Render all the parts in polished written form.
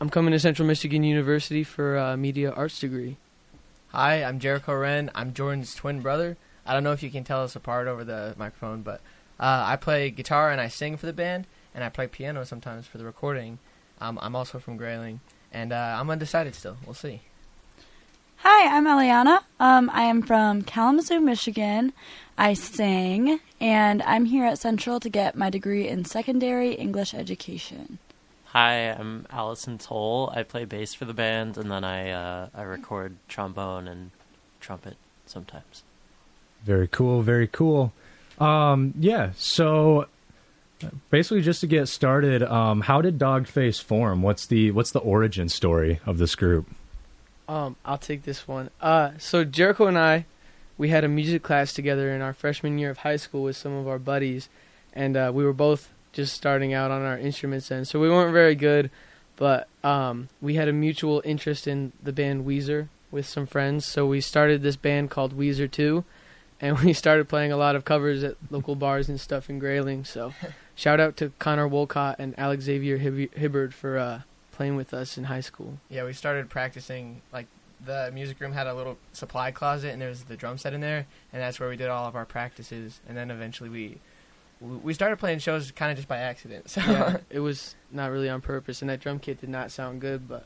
I'm coming to Central Michigan University for a media arts degree. Hi, I'm Jericho Wren. I'm Jordan's twin brother. I don't know if you can tell us apart over the microphone, but I play guitar and I sing for the band, and I play piano sometimes for the recording. I'm also from Grayling, and I'm undecided still. We'll see. Hi, I'm Eliana. I am from Kalamazoo, Michigan. I sing, and I'm here at Central to get my degree in secondary English education. Hi, I'm Allison Toll. I play bass for the band, and then I record trombone and trumpet sometimes. Very cool, very cool. So basically just to get started, how did DogFace form? What's the origin story of this group? I'll take this one. So Jericho and I, we had a music class together in our freshman year of high school with some of our buddies, and we were both just starting out on our instruments then. So we weren't very good, but we had a mutual interest in the band Weezer with some friends. So we started this band called Weezer 2, and we started playing a lot of covers at local bars and stuff in Grayling. So shout out to Connor Wolcott and Alex Xavier Hibbard for playing with us in high school. Yeah, we started practicing, like, the music room had a little supply closet, and there was the drum set in there, and that's where we did all of our practices. And then eventually we started playing shows kind of just by accident. So yeah, it was not really on purpose, and that drum kit did not sound good, but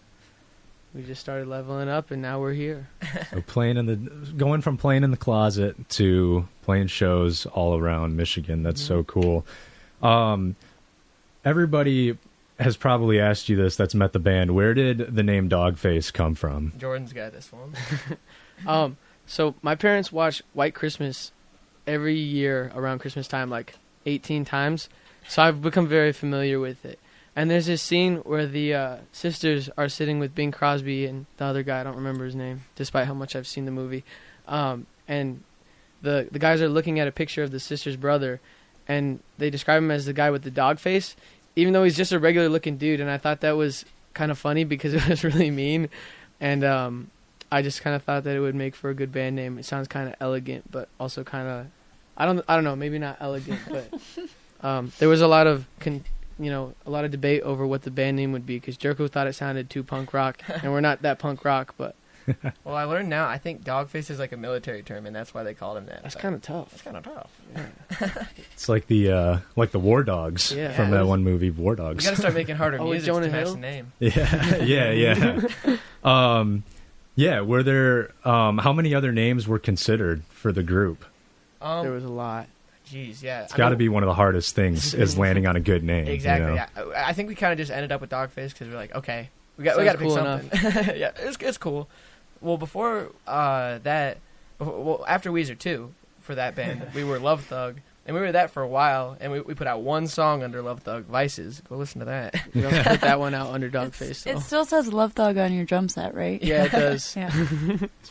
we just started leveling up, and now we're here. So going from playing in the closet to playing shows all around Michigan. That's so cool. Everybody has probably asked you this that's met the band. Where did the name DogFace come from? Jordan's got this one. So my parents watch White Christmas every year around Christmas time, like 18 times. So I've become very familiar with it. And there's this scene where the sisters are sitting with Bing Crosby and the other guy, I don't remember his name, despite how much I've seen the movie. And the guys are looking at a picture of the sister's brother, and they describe him as the guy with the dog face, even though he's just a regular looking dude. And I thought that was kind of funny because it was really mean. And I just kind of thought that it would make for a good band name. It sounds kind of elegant, but also kind of, I don't know, maybe not elegant, but there was a lot of debate over what the band name would be, because Jericho thought it sounded too punk rock, and we're not that punk rock, but well, I learned now, I think DogFace is like a military term, and that's why they called him that. That's kind of tough. That's kind of tough. Yeah. It's like the War Dogs from that one movie, War Dogs. You got to start making harder music to Jonah match Hill? the name. Yeah. Were there how many other names were considered for the group? There was a lot. Jeez, yeah. It's got to be one of the hardest things is landing on a good name. Exactly. You know? Yeah. I think we kind of just ended up with DogFace because we're like, okay, we got to pick something. Yeah, it's cool. Well, before after Weezer 2, for that band, we were Love Thug, and we were that for a while, and we put out one song under Love Thug, Vices. Go listen to that. We also put that one out under DogFace. It still says Love Thug on your drum set, right? Yeah, it does. Yeah.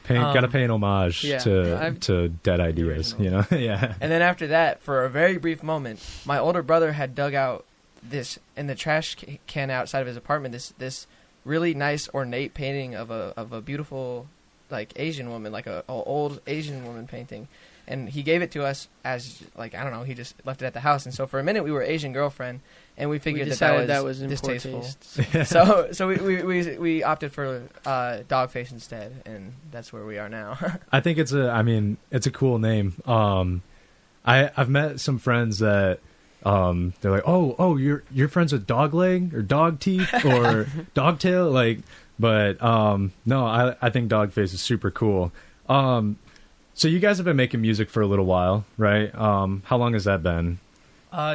Got to pay an homage to Dead Ideas, you know? Yeah. And then after that, for a very brief moment, my older brother had dug out this, in the trash can outside of his apartment, this really nice ornate painting of a beautiful, like, Asian woman, like a old Asian woman painting, and he gave it to us as, like, I don't know, he just left it at the house. And so for a minute we were Asian girlfriend, and we figured that was distasteful. So we opted for DogFace instead, and that's where we are now. I think it's a cool name. I've met some friends that they're like, oh, you're friends with Dogleg or Dog Teeth or Dogtail, like, but no, I think DogFace is super cool. So you guys have been making music for a little while, right? How long has that been?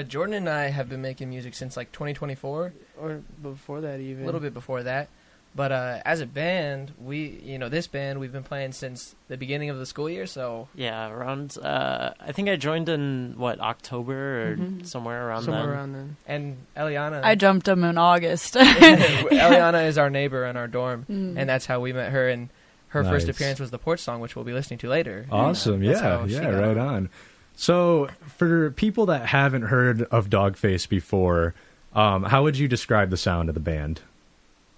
Jordan and I have been making music since like 2024, or before that even. A little bit before that. But as a band, this band, we've been playing since the beginning of the school year, so... Yeah, around, I think I joined in, October or somewhere around then. And Eliana... I jumped him in August. Eliana is our neighbor in our dorm, and that's how we met her, and her first appearance was the Porch Song, which we'll be listening to later. Awesome, right on. So, for people that haven't heard of DogFace before, how would you describe the sound of the band?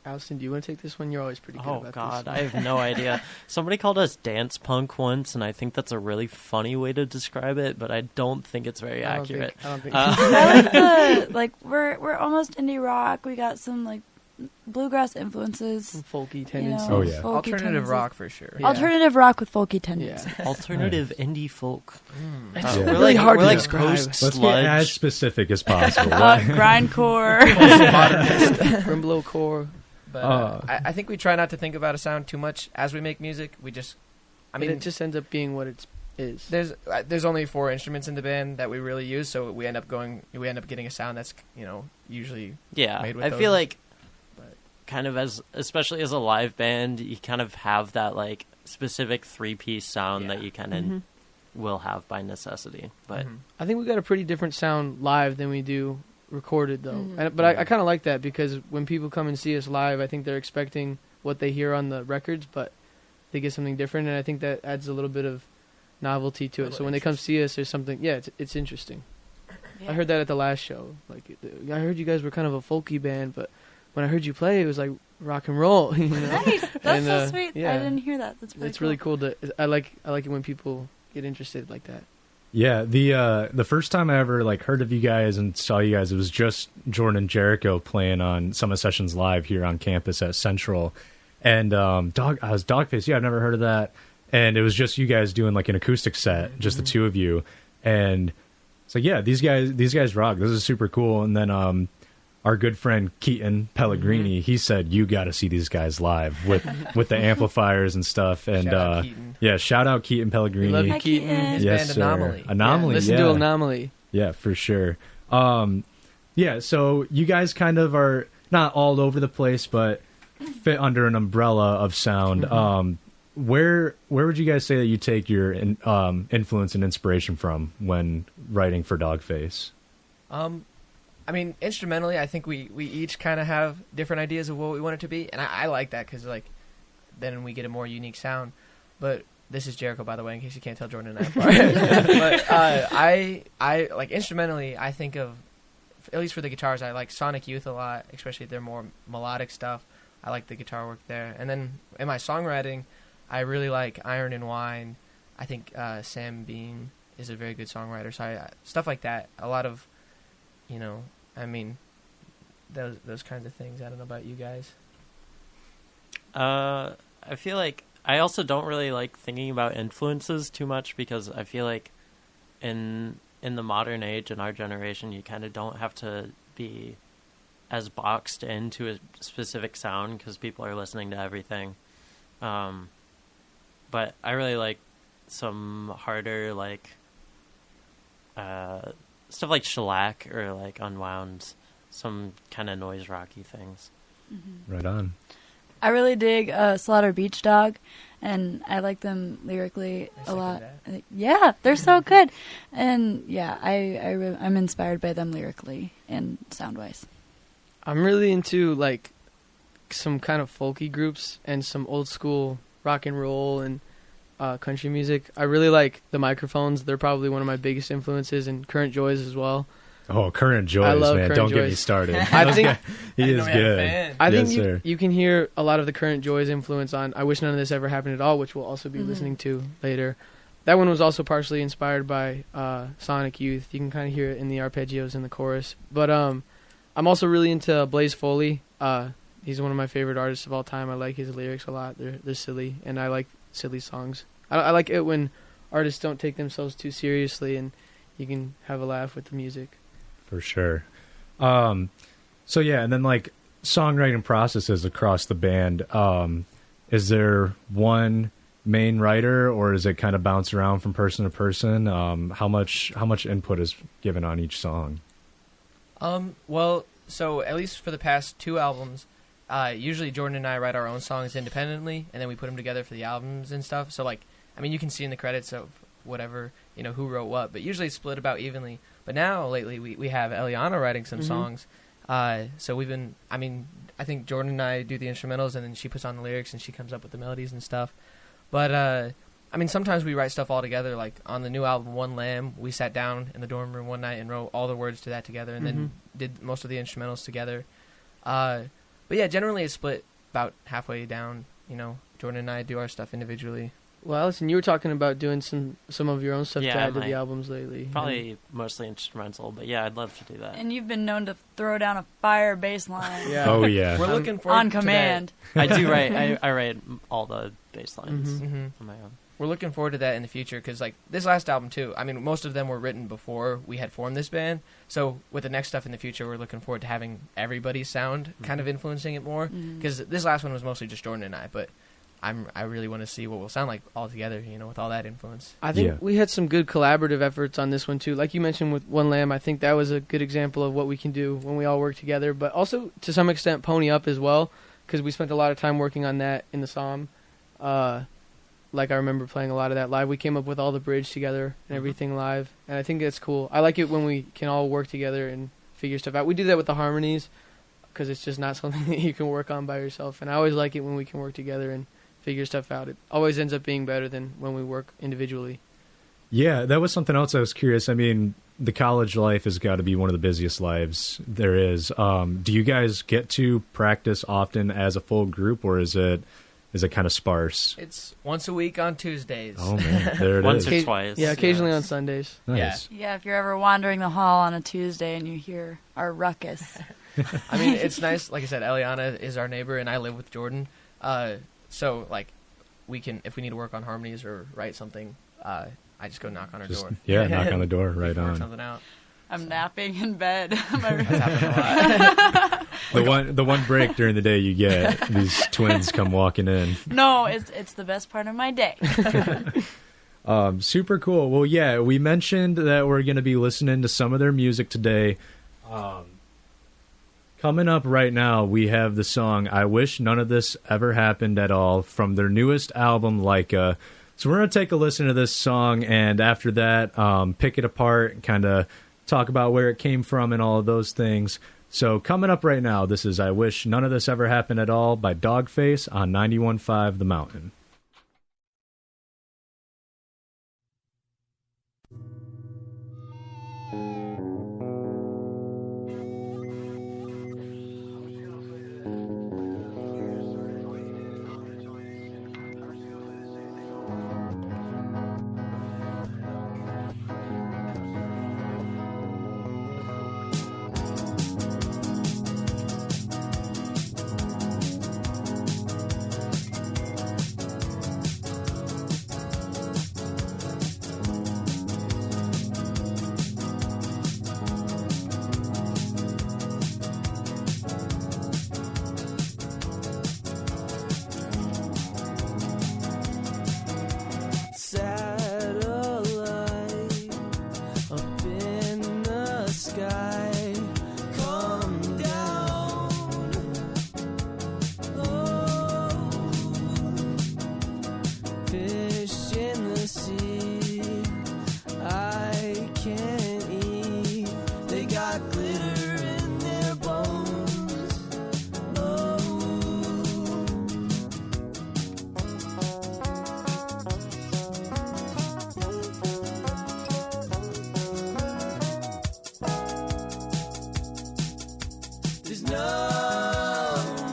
Allison, do you want to take this one? You're always pretty good about this. Oh, God, I have no idea. Somebody called us dance punk once, and I think that's a really funny way to describe it, but I don't think it's very accurate. I don't think I like we're almost indie rock. We got some, bluegrass influences. Some folky you tendencies. know, Oh, yeah. folky Alternative tendencies. rock for sure. Yeah. Alternative rock with folky tendencies. Yeah. Alternative indie folk. It's Yeah. We're really like, hard we're to like describe. post Let's get as sludge. specific as possible. Grindcore. Grimlow core. But Uh. I think we try not to think about a sound too much as we make music. We just, I mean, it just ends up being what it is. there's only 4 instruments in the band that we really use, so we end up getting a sound that's usually Yeah, made with I those. feel like But- kind of especially as a live band, you kind of have that like specific 3-piece sound that you kind of Mhm. will have by necessity. But Mhm. I think we got a pretty different sound live than we do recorded, though. Mhm. But I kind of like that because when people come and see us live, I think they're expecting what they hear on the records, but they get something different, and I think that adds a little bit of novelty to it. Little So when they come see us, there's something. Yeah, it's interesting. I heard that at the last show. Like, I heard you guys were kind of a folky band, but when I heard you play, it was like rock and roll. You know? Nice. That's And, so sweet. yeah. I didn't hear that. That's really It's really cool to. I like it when people get interested like that. Yeah, the first time I ever like heard of you guys and saw you guys, it was just Jordan and Jericho playing on Summit Sessions Live here on campus at Central, and I was DogFace. Yeah, I've never heard of that, and it was just you guys doing like an acoustic set, just the two of you, and it's like, yeah, these guys rock. This is super cool. And then our good friend Keaton Pellegrini, he said you got to see these guys live with the amplifiers and stuff. And Shout out Keaton. yeah, shout out Keaton Pellegrini. We love you, Hi, Keaton. Keaton. His Yes, band sir. Anomaly. Anomaly. Listen to Anomaly. Yeah, for sure. Yeah, so you guys kind of are not all over the place, but fit under an umbrella of sound. Where would you guys say that you take your influence and inspiration from when writing for DogFace? I mean, instrumentally, I think we each kind of have different ideas of what we want it to be, and I like that because like then we get a more unique sound. But this is Jericho, by the way, in case you can't tell Jordan and I apart. But I like instrumentally, I think of, at least for the guitars, I like Sonic Youth a lot, especially their more melodic stuff. I like the guitar work there. And then in my songwriting, I really like Iron and Wine. I think Sam Bean is a very good songwriter. So stuff like that. A lot of, I mean, those kinds of things. I don't know about you guys. I feel like I also don't really like thinking about influences too much because I feel like in the modern age, in our generation, you kind of don't have to be as boxed into a specific sound because people are listening to everything. But I really like some harder, like, stuff like shellac or, like, unwound, some kind of noise rocky things. Right on. I really dig Slaughter Beach Dog, and I like them lyrically a lot. Yeah, they're so good. And yeah, I'm inspired by them lyrically and sound-wise. I'm really into like some kind of folky groups and some old school rock and roll and country music. I really like the Microphones. They're probably one of my biggest influences, and Current Joys as well. Oh, Current Joys, I love man. Current Don't get me Joys. started. I think he is good. I Yes, think sir. you can hear a lot of the Current Joys influence on I Wish None of This Ever Happened at All, which we'll also be listening to later. That one was also partially inspired by Sonic Youth. You can kind of hear it in the arpeggios in the chorus. But I'm also really into Blaze Foley. He's one of my favorite artists of all time. I like his lyrics a lot. They're silly, and I like silly songs. I like it when artists don't take themselves too seriously, and you can have a laugh with the music. For sure. So yeah, and then like songwriting processes across the band. Is there one main writer, or is it kind of bounce around from person to person? How much input is given on each song? Well, so at least for the past 2 albums, usually Jordan and I write our own songs independently, and then we put them together for the albums and stuff. So like, I mean, you can see in the credits of whatever, who wrote what, but usually it's split about evenly. But now, lately, we have Eliana writing some songs. So we've been, I think Jordan and I do the instrumentals, and then she puts on the lyrics, and she comes up with the melodies and stuff. But, sometimes we write stuff all together. Like, on the new album, One Lamb, we sat down in the dorm room one night and wrote all the words to that together, and then did most of the instrumentals together. But, yeah, generally it's split about halfway down. Jordan and I do our stuff individually. Well, Allison, you were talking about doing some of your own stuff to Yeah, I add to the might. albums lately. Probably mostly instrumental, but yeah, I'd love to do that. And you've been known to throw down a fire bass line Yeah. Oh yeah. We're looking forward on to command. I do write. I write all the bass lines Mhm. that. Mhm. on my own. We're looking forward to that in the future because, like, this last album too. I mean, most of them were written before we had formed this band. So with the next stuff in the future, we're looking forward to having everybody's sound kind of influencing it more. Mhm. Because this last one was mostly just Jordan and I, but I really want to see what we'll sound like all together. You know, with all that influence. I think Yeah. we had some good collaborative efforts on this one too. Like you mentioned with One Lamb, I think that was a good example of what we can do when we all work together. But also to some extent, Pony Up as well, because we spent a lot of time working on that in the Somme. Like I remember playing a lot of that live. We came up with all the bridge together and everything live, and I think that's cool. I like it when we can all work together and figure stuff out. We do that with the harmonies because it's just not something that you can work on by yourself. And I always like it when we can work together and figure stuff out. It always ends up being better than when we work individually. Yeah, that was something else I was curious. I mean, the college life has got to be one of the busiest lives there is. Do you guys get to practice often as a full group, or is it kind of sparse? It's once a week on Tuesdays. Oh man, there it Once is. or twice. Yeah, occasionally yes. on Sundays. Nice. Yeah, if you're ever wandering the hall on a Tuesday and you hear our ruckus. I mean, it's nice. Like I said, Eliana is our neighbor, and I live with Jordan. So like, we can, if we need to work on harmonies or write something, I just go knock on her door. Yeah, knock on the door, right Work on. something out. I'm napping in bed. That's happened a lot. The one break during the day you get, these twins come walking in. No, it's the best part of my day. Super cool. Well, yeah, we mentioned that we're going to be listening to some of their music today. Coming up right now, we have the song I Wish None of This Ever Happened at All from their newest album, Leica. So we're going to take a listen to this song, and after that, pick it apart and kind of talk about where it came from and all of those things. So coming up right now, this is I Wish None of This Ever Happened at All by DogFace on 91.5 The Mountain. Satellite up in the sky, come down. Oh, fish in the sea, I can't eat. They got glitter in their bones. Oh. There's no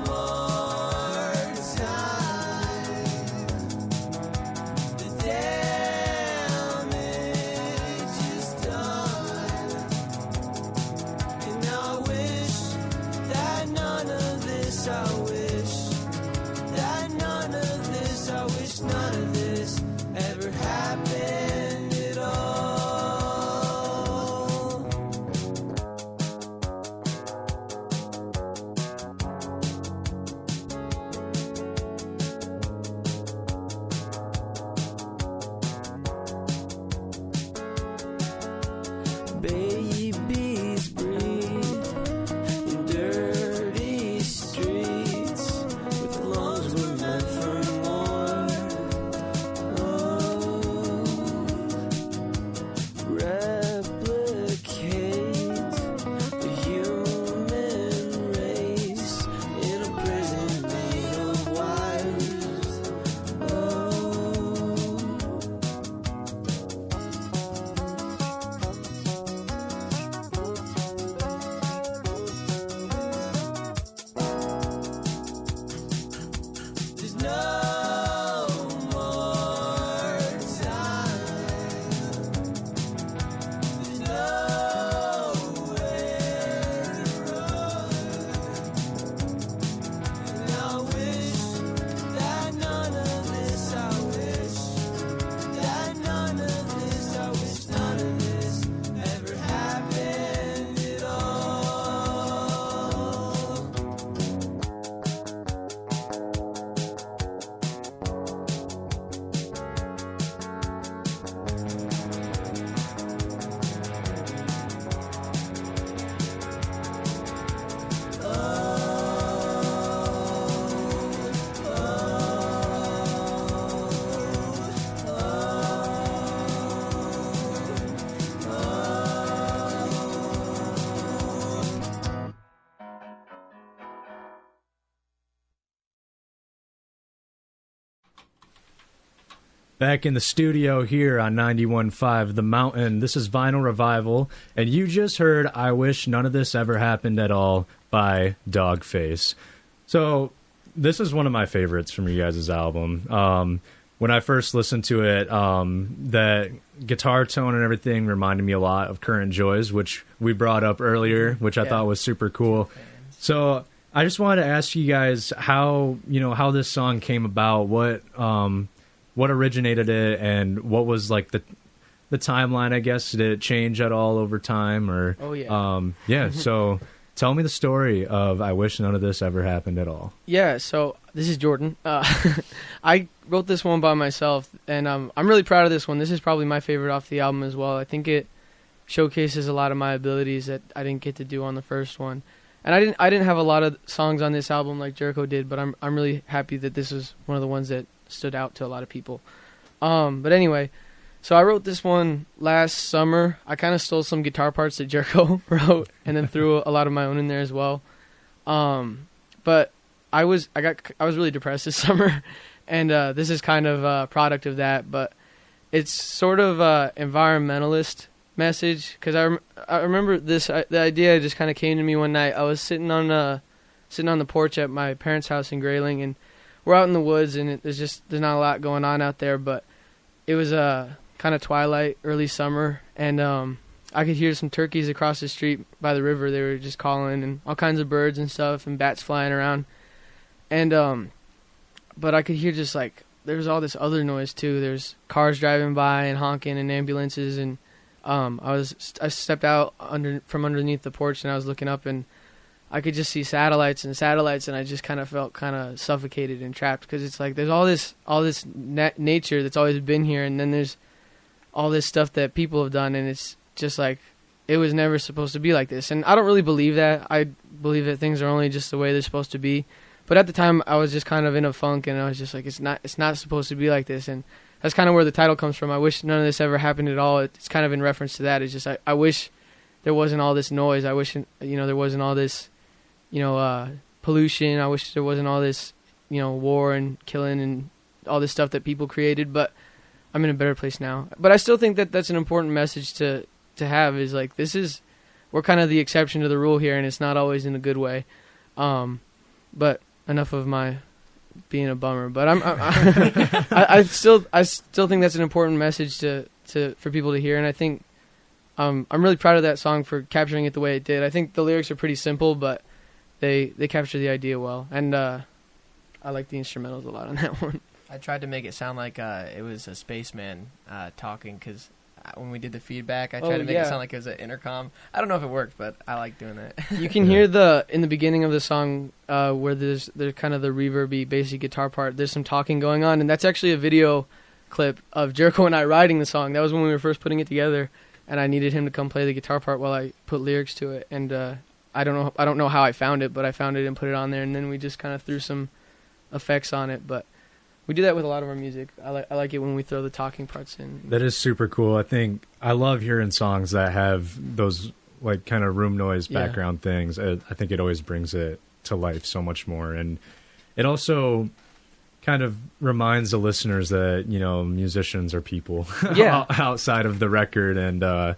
more time. The damage is done. And I wish that none of this, I wish that none of this, I wish none of this ever happened at all. Babies breathe in dirty streets with lungs were meant for more. Oh, replicate the human race in a prison made of wires. Oh. There's no more Back in the studio here on 91.5 The Mountain. This is Vinyl Revival, and you just heard I Wish None of This Ever Happened at All by DogFace. So this is one of my favorites from you guys' album. When I first listened to it, that guitar tone and everything reminded me a lot of Current Joys, which we brought up earlier, which I thought was super cool. So I just wanted to ask you guys how this song came about, what originated it, and what was like the timeline, I guess. Did it change at all over time? Or so tell me the story of I Wish None of This Ever Happened at All. Yeah, so this is Jordan. I wrote this one by myself, and I'm really proud of this one. This is probably my favorite off the album as well. I think it showcases a lot of my abilities that I didn't get to do on the first one. And I didn't have a lot of songs on this album like Jericho did, but I'm really happy that this was one of the ones that stood out to a lot of people. But anyway, so I wrote this one last summer. I kind of stole some guitar parts that Jericho wrote and then threw a lot of my own in there as well. But I was really depressed this summer, and this is kind of a product of that. But it's sort of a environmentalist message, because I remember the idea just kind of came to me one night. I was sitting on the porch at my parents' house in Grayling, and we're out in the woods, and there's not a lot going on out there, but it was kind of twilight, early summer, and I could hear some turkeys across the street by the river. They were just calling, and all kinds of birds and stuff, and bats flying around. And but I could hear just like there was all this other noise too. There's cars driving by and honking and ambulances, and I stepped out from underneath the porch, and I was looking up, and I could just see satellites, and I just kind of felt kind of suffocated and trapped, because it's like there's all this nature that's always been here, and then there's all this stuff that people have done, and it's just like it was never supposed to be like this. And I don't really believe that. I believe that things are only just the way they're supposed to be. But at the time, I was just kind of in a funk, and I was just like, it's not supposed to be like this. And that's kind of where the title comes from. I wish none of this ever happened at all. It's kind of in reference to that. It's just I wish there wasn't all this noise. I wish there wasn't all this pollution. I wish there wasn't all this war and killing and all this stuff that people created. But I'm in a better place now. But I still think that that's an important message to have, is like we're kind of the exception to the rule here, and it's not always in a good way. But enough of my being a bummer. But I still think that's an important message for people to hear, and I think I'm really proud of that song for capturing it the way it did. I think the lyrics are pretty simple, but they capture the idea well, and I like the instrumentals a lot on that one. I tried to make it sound like it was a spaceman talking, because when we did the feedback, I tried to make it sound like it was an intercom. I don't know if it worked, but I like doing that. You can hear in the beginning of the song where there's kind of the reverby, basic guitar part. There's some talking going on, and that's actually a video clip of Jericho and I writing the song. That was when we were first putting it together, and I needed him to come play the guitar part while I put lyrics to it. And I don't know how I found it, but I found it and put it on there, and then we just kind of threw some effects on it. But we do that with a lot of our music. I like it when we throw the talking parts in. That is super cool. I think I love hearing songs that have those like kind of room noise background things. I think it always brings it to life so much more, and it also kind of reminds the listeners that musicians are people outside of the record, and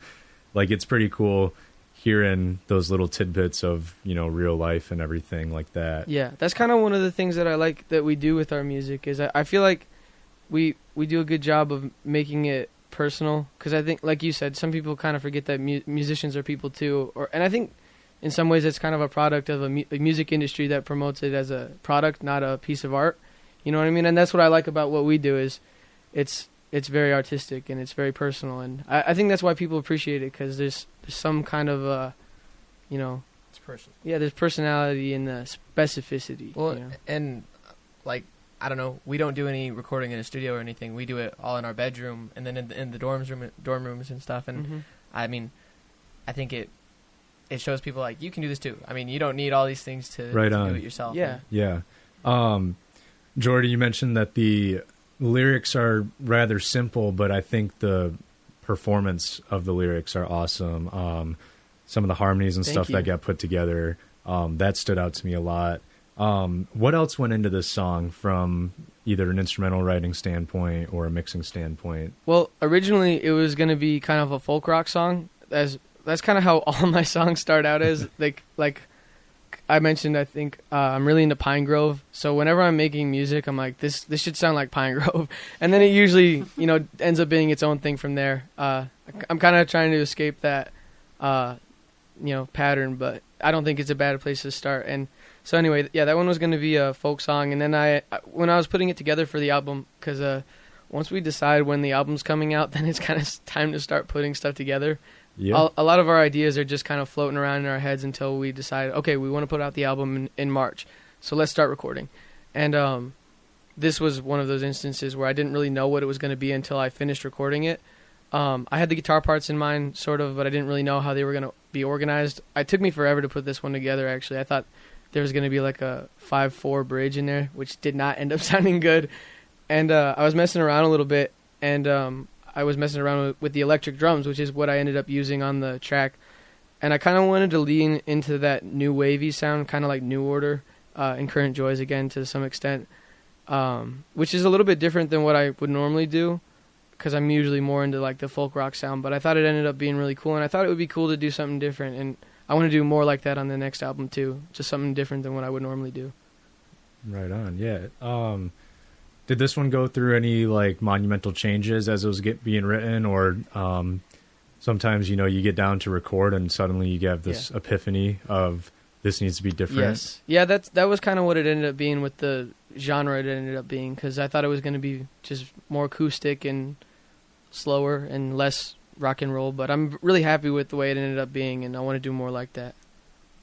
like it's pretty cool hearing those little tidbits of real life and everything like that. Yeah, that's kind of one of the things that I like that we do with our music, is I feel like we do a good job of making it personal, because I think, like you said, some people kind of forget that musicians are people too, and I think in some ways it's kind of a product of a music industry that promotes it as a product, not a piece of art. You know what I mean? And that's what I like about what we do, is it's very artistic and it's very personal, and I think that's why people appreciate it, because there's some kind of it's personal. Yeah, there's personality in the specificity. Well, and like I don't know, we don't do any recording in a studio or anything. We do it all in our bedroom, and then in the dorm rooms and stuff. And I mean, I think it shows people like you can do this too. I mean, you don't need all these things to do it yourself. Yeah, yeah. Jordy, you mentioned that the lyrics are rather simple, but I think the performance of the lyrics are awesome. Some of the harmonies and stuff that got put together, that stood out to me a lot. What else went into this song from either an instrumental writing standpoint or a mixing standpoint? Well, originally it was going to be kind of a folk rock song. That's kind of how all my songs start out as. Like I mentioned, I think I'm really into Pine Grove. So whenever I'm making music, I'm like, this should sound like Pine Grove. And then it usually, ends up being its own thing from there. I'm kind of trying to escape that, pattern, but I don't think it's a bad place to start. And so anyway, yeah, that one was going to be a folk song. And then when I was putting it together for the album, because once we decide when the album's coming out, then it's kind of time to start putting stuff together. Yeah. A lot of our ideas are just kind of floating around in our heads until we decide, okay, we want to put out the album in March, so let's start recording. And this was one of those instances where I didn't really know what it was going to be until I finished recording it. I had the guitar parts in mind, sort of, but I didn't really know how they were going to be organized. It took me forever to put this one together, actually. I thought there was going to be like a 5/4 bridge in there, which did not end up sounding good. And I was messing around a little bit, and I was messing around with the electric drums, which is what I ended up using on the track. And I kind of wanted to lean into that new wavy sound, kind of like New Order and Current Joys again to some extent, which is a little bit different than what I would normally do, because I'm usually more into like the folk rock sound. But I thought it ended up being really cool, and I thought it would be cool to do something different. And I want to do more like that on the next album too, just something different than what I would normally do. Right on, yeah. Did this one go through any like monumental changes as it was being written, or sometimes you get down to record and suddenly you get this epiphany of this needs to be different? Yes, yeah, that was kind of what it ended up being with the genre it ended up being, because I thought it was going to be just more acoustic and slower and less rock and roll. But I'm really happy with the way it ended up being, and I want to do more like that.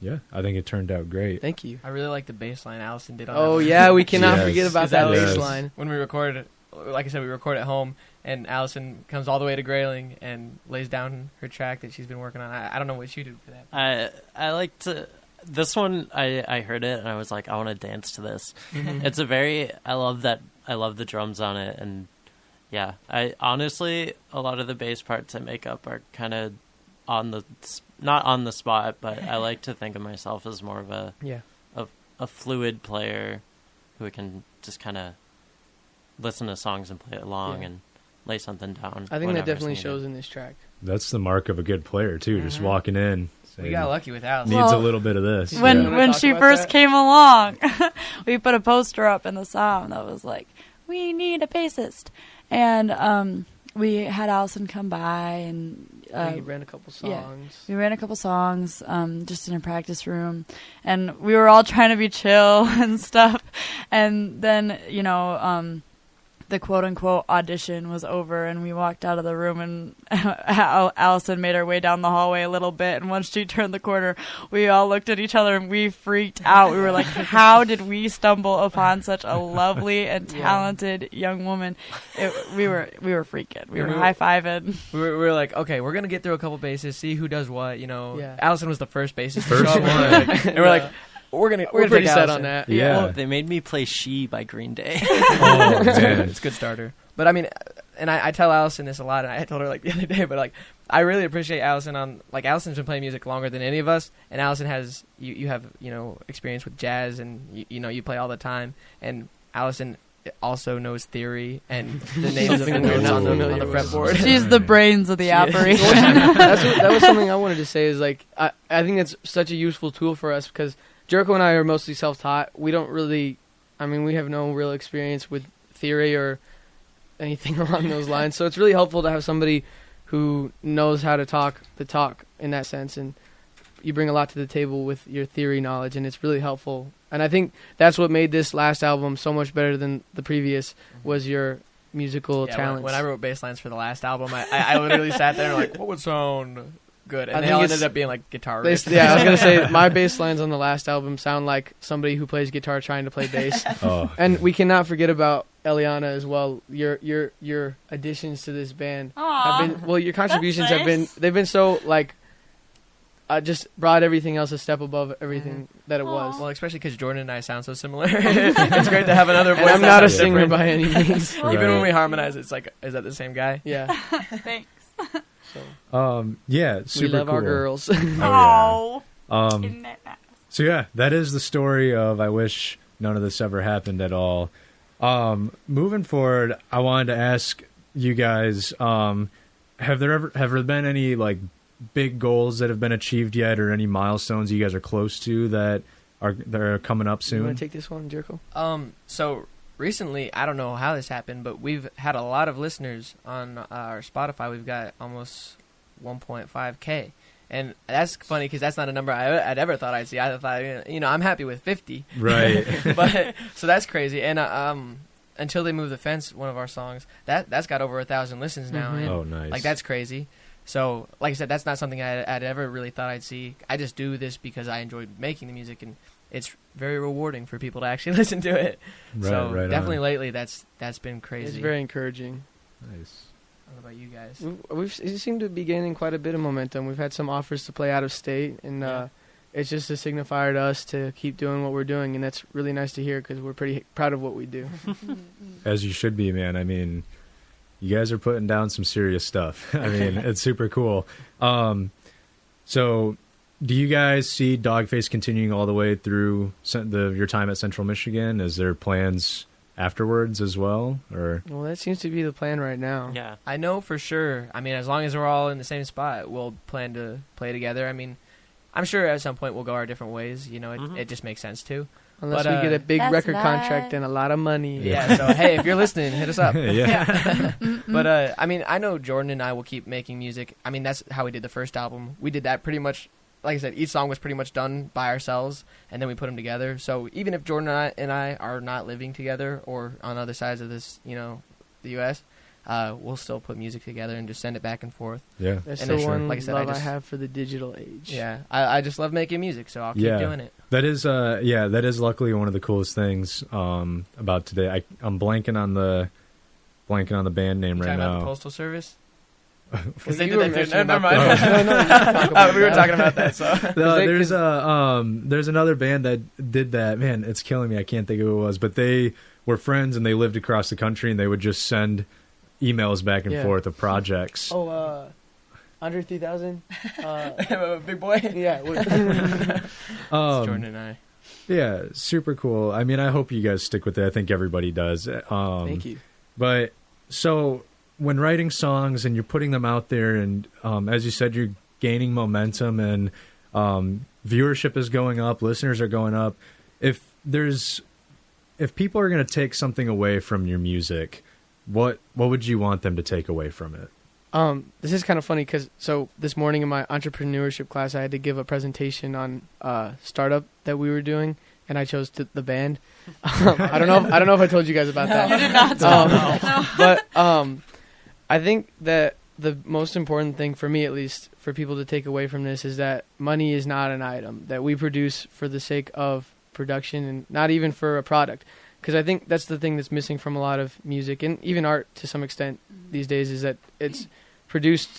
Yeah, I think it turned out great. Thank you. I really like the bass line Allison did on Oh, that. yeah, we cannot Yes. forget about that bass line. When we recorded, like I said, we record at home, and Allison comes all the way to Grayling and lays down her track that she's been working on. I don't know what you did for that. I like to. This one, I heard it and I was like, I want to dance to this. It's I love that. I love the drums on it, and yeah, I honestly, a lot of the bass parts I make up are kind of not on the spot, but I like to think of myself as more of a fluid player who can just kind of listen to songs and play along and lay something down. I think that definitely shows in this track. That's the mark of a good player too. Just walking in. We got lucky with Allison. Needs a little bit of this. When she first came along, we put a poster up in the sound that was like, "We need a bassist," and we had Allison come by and we ran a couple songs. Yeah, we ran a couple songs just in a practice room, and we were all trying to be chill and stuff. And then the quote-unquote audition was over, and we walked out of the room, and Allison made her way down the hallway a little bit, and once she turned the corner, we all looked at each other, and we freaked out. We were like, how did we stumble upon such a lovely and talented young woman? We were freaking. We were high-fiving. We were like, okay, we're going to get through a couple bases, see who does what, Yeah. Allison was the first bassist. First one. And we're like, we're gonna pretty take set Allison on that. Yeah. Oh, they made me play She by Green Day. Oh, man. It's a good starter. But I mean, and I tell Allison this a lot, and I told her like the other day, but like I really appreciate Allison Allison's been playing music longer than any of us, and Allison has you have experience with jazz, and you play all the time, and Allison also knows theory and the names of the notes on the fretboard. She's the brains of the operation. That was something I wanted to say is like I think that's such a useful tool for us, because Jericho and I are mostly self-taught. We don't really, we have no real experience with theory or anything along those lines. So it's really helpful to have somebody who knows how to talk the talk in that sense. And you bring a lot to the table with your theory knowledge, and it's really helpful. And I think that's what made this last album so much better than the previous, was your musical talents. When I wrote bass lines for the last album, I literally sat there and like, what would sound good? And they all ended up being like guitar riffs. Yeah, I was going to say, my bass lines on the last album sound like somebody who plays guitar trying to play bass. Oh. And we cannot forget about Eliana as well. Your additions to this band have been, your contributions That's nice. they've been so like, just brought everything else a step above everything that it was. Well, especially because Jordan and I sound so similar. It's great to have another voice. And I'm not a that's singer different. by any means. Right. Even when we harmonize, it's like, is that the same guy? Yeah. Thanks. So Yeah, super we love cool. our girls. Oh. So yeah, that is the story of I Wish None of This Ever Happened at All. Moving forward, I wanted to ask you guys, have there been any like big goals that have been achieved yet, or any milestones you guys are close to that are coming up soon? You want to take this one, Jericho? So recently, I don't know how this happened, but we've had a lot of listeners on our Spotify. We've got almost 1.5K. And that's funny because that's not a number I'd ever thought I'd see. I thought, I'm happy with 50. Right. But so that's crazy. And Until They Move the Fence, one of our songs, that's got over 1,000 listens now. Mhm. And, Oh, nice. like, that's crazy. So, like I said, that's not something I'd ever really thought I'd see. I just do this because I enjoyed making the music, and it's very rewarding for people to actually listen to it. So definitely lately, that's been crazy. It's very encouraging. Nice. What about you guys? We seem to be gaining quite a bit of momentum. We've had some offers to play out of state, and it's just a signifier to us to keep doing what we're doing, and that's really nice to hear because we're pretty proud of what we do. As you should be, man. I mean, you guys are putting down some serious stuff. I mean, it's super cool. So do you guys see DogFace continuing all the way through your time at Central Michigan? Is there plans afterwards as well? Or Well, that seems to be the plan right now. Yeah. I know for sure. I mean, as long as we're all in the same spot, we'll plan to play together. I mean, I'm sure at some point we'll go our different ways. It just makes sense to. Unless But, we get a big That's record not- contract and a lot of money. Yeah. So hey, if you're listening, hit us up. yeah. But I mean, I know Jordan and I will keep making music. I mean, that's how we did the first album. We did that pretty much. Like I said, each song was pretty much done by ourselves, and then we put them together. So even if Jordan and I are not living together or on other sides of this, the U.S., we'll still put music together and just send it back and forth. Yeah. That's And the it's- one like I said, love I I just- have for the digital age. Yeah, I just love making music, so I'll keep doing it. That is that is luckily one of the coolest things about today. I'm blanking on the band name You right talking about the now. Postal Service? Well, Because they you did were that too. mentioning Never about mind. that. No, you can talk about We were that. talking about that. So No, They- there's another band that did that. Man, it's killing me. I can't think of who it was, but they were friends and they lived across the country, and they would just send emails back and Yeah. forth of projects. Oh, Andre 3000. big boy. Yeah. Jordan and I. Yeah, super cool. I mean, I hope you guys stick with it. I think everybody does. Thank you. But so when writing songs and you're putting them out there, and as you said, you're gaining momentum and viewership is going up, listeners are going up. If people are going to take something away from your music, what would you want them to take away from it? This is kind of funny because this morning in my entrepreneurship class, I had to give a presentation on startup that we were doing, and I chose the band. I don't know if I told you guys about that. You did not tell me. But I think that the most important thing for me, at least, for people to take away from this is that money is not an item that we produce for the sake of production and not even for a product. Because I think that's the thing that's missing from a lot of music and even art to some extent these days is that it's produced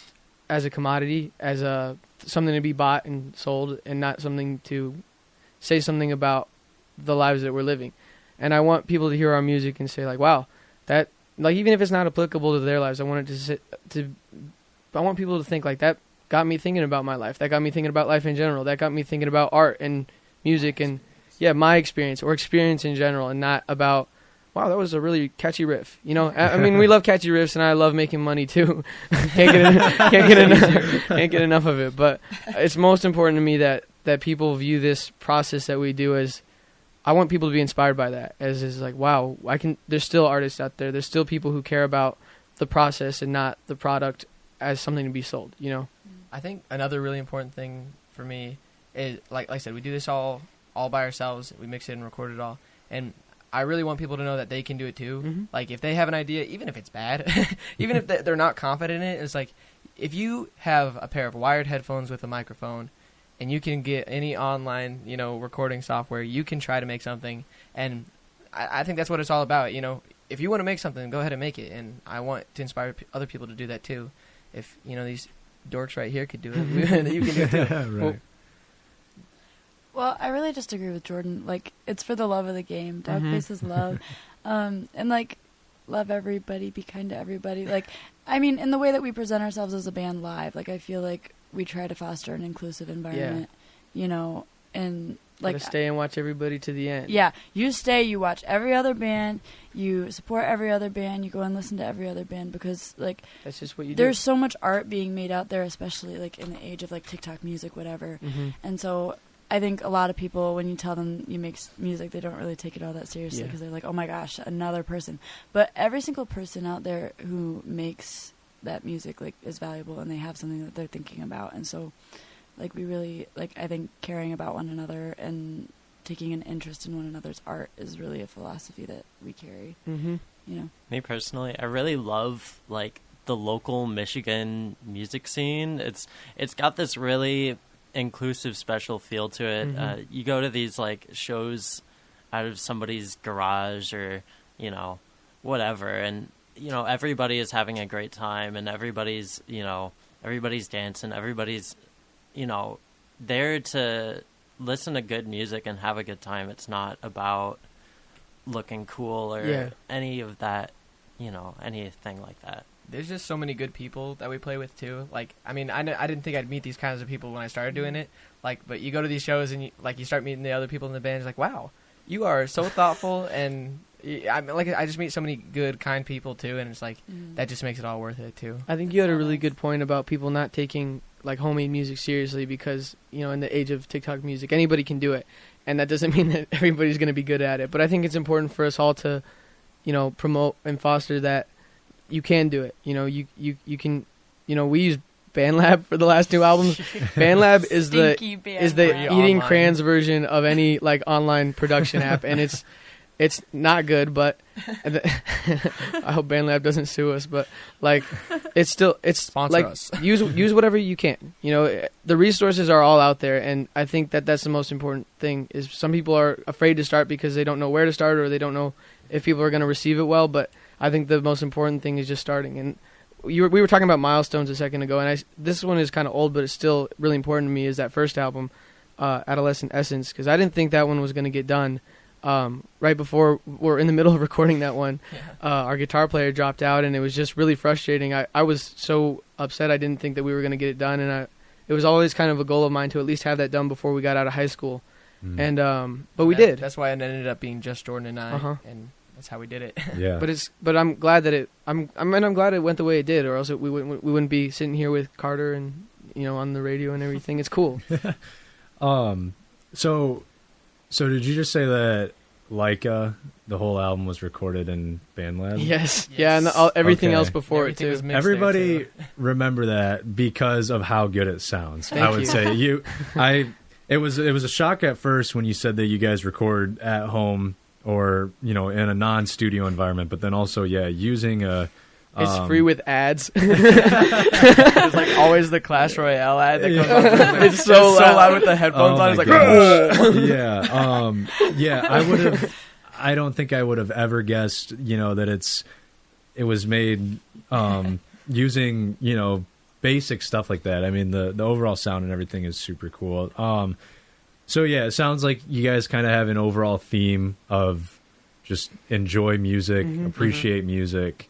as a commodity, as something to be bought and sold, and not something to say something about the lives that we're living. And I want people to hear our music and say, like, wow, that, like, even if it's not applicable to their lives, I want it I want people to think, like, that got me thinking about my life. That got me thinking about life in general. That got me thinking about art and music and, yeah, my experience or experience in general, and not about, wow, that was a really catchy riff. I mean, we love catchy riffs, and I love making money too. can't get enough of it. But it's most important to me that people view this process that we do as, I want people to be inspired by that. As is like, wow, there's still artists out there. There's still people who care about the process and not the product as something to be sold. I think another really important thing for me is, like I said, we do this all by ourselves. We mix it and record it all. And I really want people to know that they can do it too. Mm-hmm. Like, if they have an idea, even if it's bad, even if they're not confident in it, it's like, if you have a pair of wired headphones with a microphone and you can get any online, recording software, you can try to make something. And I think that's what it's all about. If you want to make something, go ahead and make it. And I want to inspire other people to do that too. If, these dorks right here could do it, you can do it too. Right. Well, I really just agree with Jordan. Like, it's for the love of the game. DogFace is love. And, like, love everybody, be kind to everybody. Like, I mean, in the way that we present ourselves as a band live, like, I feel like we try to foster an inclusive environment, and like Gotta stay and watch everybody to the end. Yeah, you stay, you watch every other band, you support every other band, you go and listen to every other band, because like That's just what you there's so much art being made out there, especially like in the age of like TikTok music, whatever. do. Mm-hmm. And so I think a lot of people, when you tell them you make music, they don't really take it all that seriously, Yeah. because they're like, oh my gosh, another person. But every single person out there who makes that music like is valuable, and they have something that they're thinking about. And so like we really, like, I think caring about one another and taking an interest in one another's art is really a philosophy that we carry, Mm-hmm. you know. Me personally, I really love like the local Michigan music scene. It's got this really inclusive, special feel to it. Mhm. You go to these like shows out of somebody's garage or whatever, and everybody is having a great time, and everybody's dancing, everybody's there to listen to good music and have a good time. It's not about looking cool or any of that, anything like that. There's just so many good people that we play with too. Like, I mean, I didn't think I'd meet these kinds of people when I started doing it. Like, but you go to these shows and you start meeting the other people in the band. It's like, wow, you are so thoughtful, and I just meet so many good, kind people too, and it's like that just makes it all worth it too. I think you had a really good point about people not taking like homemade music seriously, because in the age of TikTok music, anybody can do it, and that doesn't mean that everybody's going to be good at it. But I think it's important for us all to promote and foster that you can do it. You can. We use BandLab for the last 2 albums. BandLab is the eating online. crayons version of any like online production app, and it's not good, but I hope BandLab doesn't sue us. But like, it's Sponsor like us. use whatever you can. The resources are all out there, and I think that that's the most important thing. Is some people are afraid to start because they don't know where to start, or they don't know if people are going to receive it well. But I think the most important thing is just starting. And we were talking about milestones a second ago, and this one is kind of old, but it's still really important to me. Is that first album, Adolescent Essence? Because I didn't think that one was going to get done. Right before we're in the middle of recording that one, our guitar player dropped out, and it was just really frustrating. I was so upset. I didn't think that we were going to get it done, and it was always kind of a goal of mine to at least have that done before we got out of high school. And but we did. That's why it ended up being just Jordan and I, Uh-huh. and that's how we did it. Yeah. But I'm glad that I'm glad it went the way it did, or else we wouldn't be sitting here with Carter and on the radio and everything. It's cool. So did you just say that Leica, the whole album, was recorded in BandLab? Yes. Yeah, and everything Okay. else before Everything it was too. mixed Everybody there, too. remember that because of how good it sounds. Thank I would you. say it was a shock at first when you said that you guys record at home or in a non-studio environment, but then also using a It's free with ads. There's like always the Clash Royale ad that comes on. It's so loud. with the headphones Oh on. It's my like, gosh. I don't think I would have ever guessed, that it was made using, basic stuff like that. I mean, the overall sound and everything is super cool. So yeah, it sounds like you guys kind of have an overall theme of just enjoy music, appreciate music,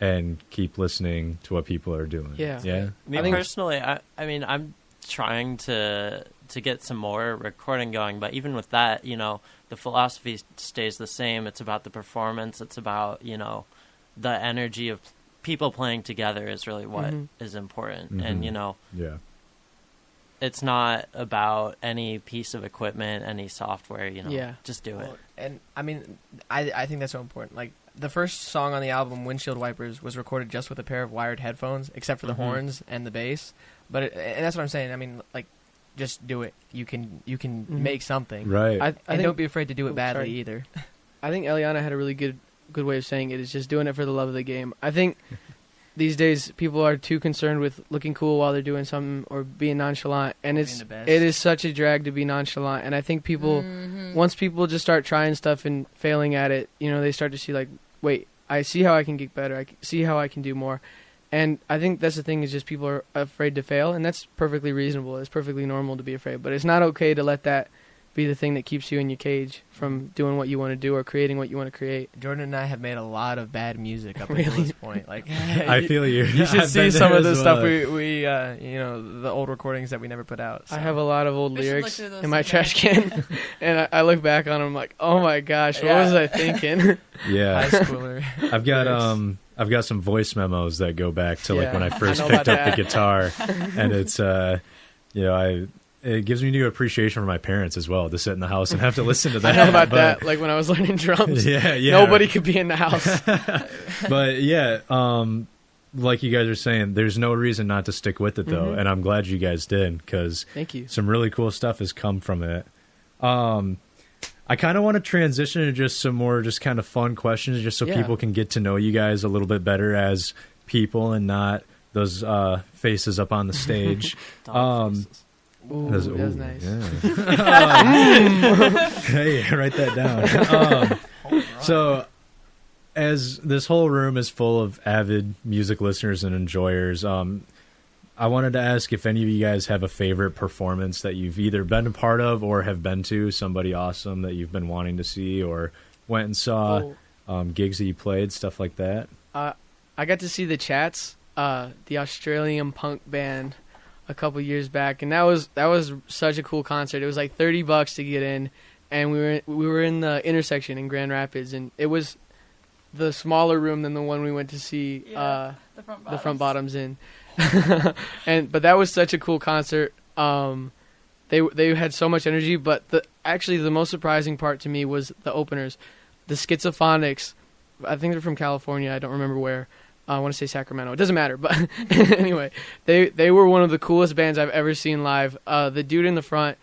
and keep listening to what people are doing. Yeah. Yeah. Me personally, I mean, I'm trying to get some more recording going, but even with that, the philosophy stays the same. It's about the performance. It's about, the energy of people playing together is really what is important. And, Yeah. it's not about any piece of equipment, any software, just do it. Well, and I mean, I think that's so important. Like, the first song on the album, Windshield Wipers, was recorded just with a pair of wired headphones, except for the horns and the bass. And that's what I'm saying. I mean, like, just do it. You can make something. Right. I And think, don't be afraid to do it badly sorry. either. I think Eliana had a really good way of saying it. Is just doing it for the love of the game. I think these days people are too concerned with looking cool while they're doing something or being nonchalant, and Being the best. it is such a drag to be nonchalant. And I think people once people just start trying stuff and failing at it, they start to see like, wait, I see how I can get better. I see how I can do more. And I think that's the thing, is just people are afraid to fail, and that's perfectly reasonable. It's perfectly normal to be afraid, but it's not okay to let that be the thing that keeps you in your cage from doing what you want to do or creating what you want to create. Jordan and I have made a lot of bad music up until this point. Like, I feel you. You should I've see been some there of the as stuff well. we the old recordings that we never put out. I have a lot of old We should look lyrics through those in my sometime. trash can, and I look back on them like, oh my gosh, what Yeah. was I thinking? Yeah. high schooler. I've got some voice memos that go back to like Yeah, when I first I know picked about up that. the guitar, and it's it gives me new appreciation for my parents as well to sit in the house and have to listen to I that. know about but, that. Like when I was learning drums, Yeah, yeah. nobody could be in the house. But yeah, like you guys are saying, there's no reason not to stick with it though, Mhm. and I'm glad you guys did because Thank you. some really cool stuff has come from it. I kind of want to transition to just some more just kind of fun questions just so Yeah. people can get to know you guys a little bit better as people and not those faces up on the stage. Dog faces. Ooh, Those- that was ooh, nice. yeah. Hey, write that down. So, as this whole room is full of avid music listeners and enjoyers, I wanted to ask if any of you guys have a favorite performance that you've either been a part of or have been to, somebody awesome that you've been wanting to see or went and saw, gigs that you played, stuff like that. I got to see the Chats, the Australian punk band, a couple years back, and that was such a cool concert. It was like $30 to get in, and we were in the intersection in Grand Rapids, and it was the smaller room than the one we went to see Yeah, the front bottoms in. But that was such a cool concert. They had so much energy, but actually the most surprising part to me was the openers, the Schizophonics. I think they're from California. I don't remember where. I want to say Sacramento. It doesn't matter, but anyway, they were one of the coolest bands I've ever seen live. The dude in the front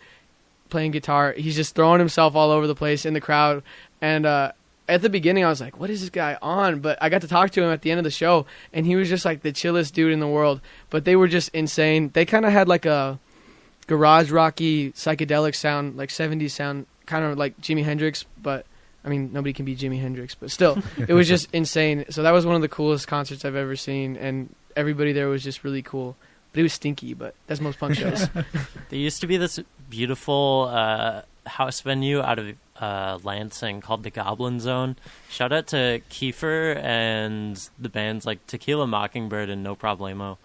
playing guitar, he's just throwing himself all over the place in the crowd. And at the beginning, I was like, "What is this guy on?" But I got to talk to him at the end of the show, and he was just like the chillest dude in the world. But they were just insane. They kind of had like a garage rocky psychedelic sound, like 70s sound, kind of like Jimi Hendrix, but. I mean, nobody can be Jimi Hendrix, but still, it was just insane. So that was one of the coolest concerts I've ever seen, and everybody there was just really cool. But it was stinky, but that's most punk shows. There used to be this beautiful house venue out of Lansing called the Goblin Zone. Shout out to Kiefer and the bands like Tequila Mockingbird and No Problemo.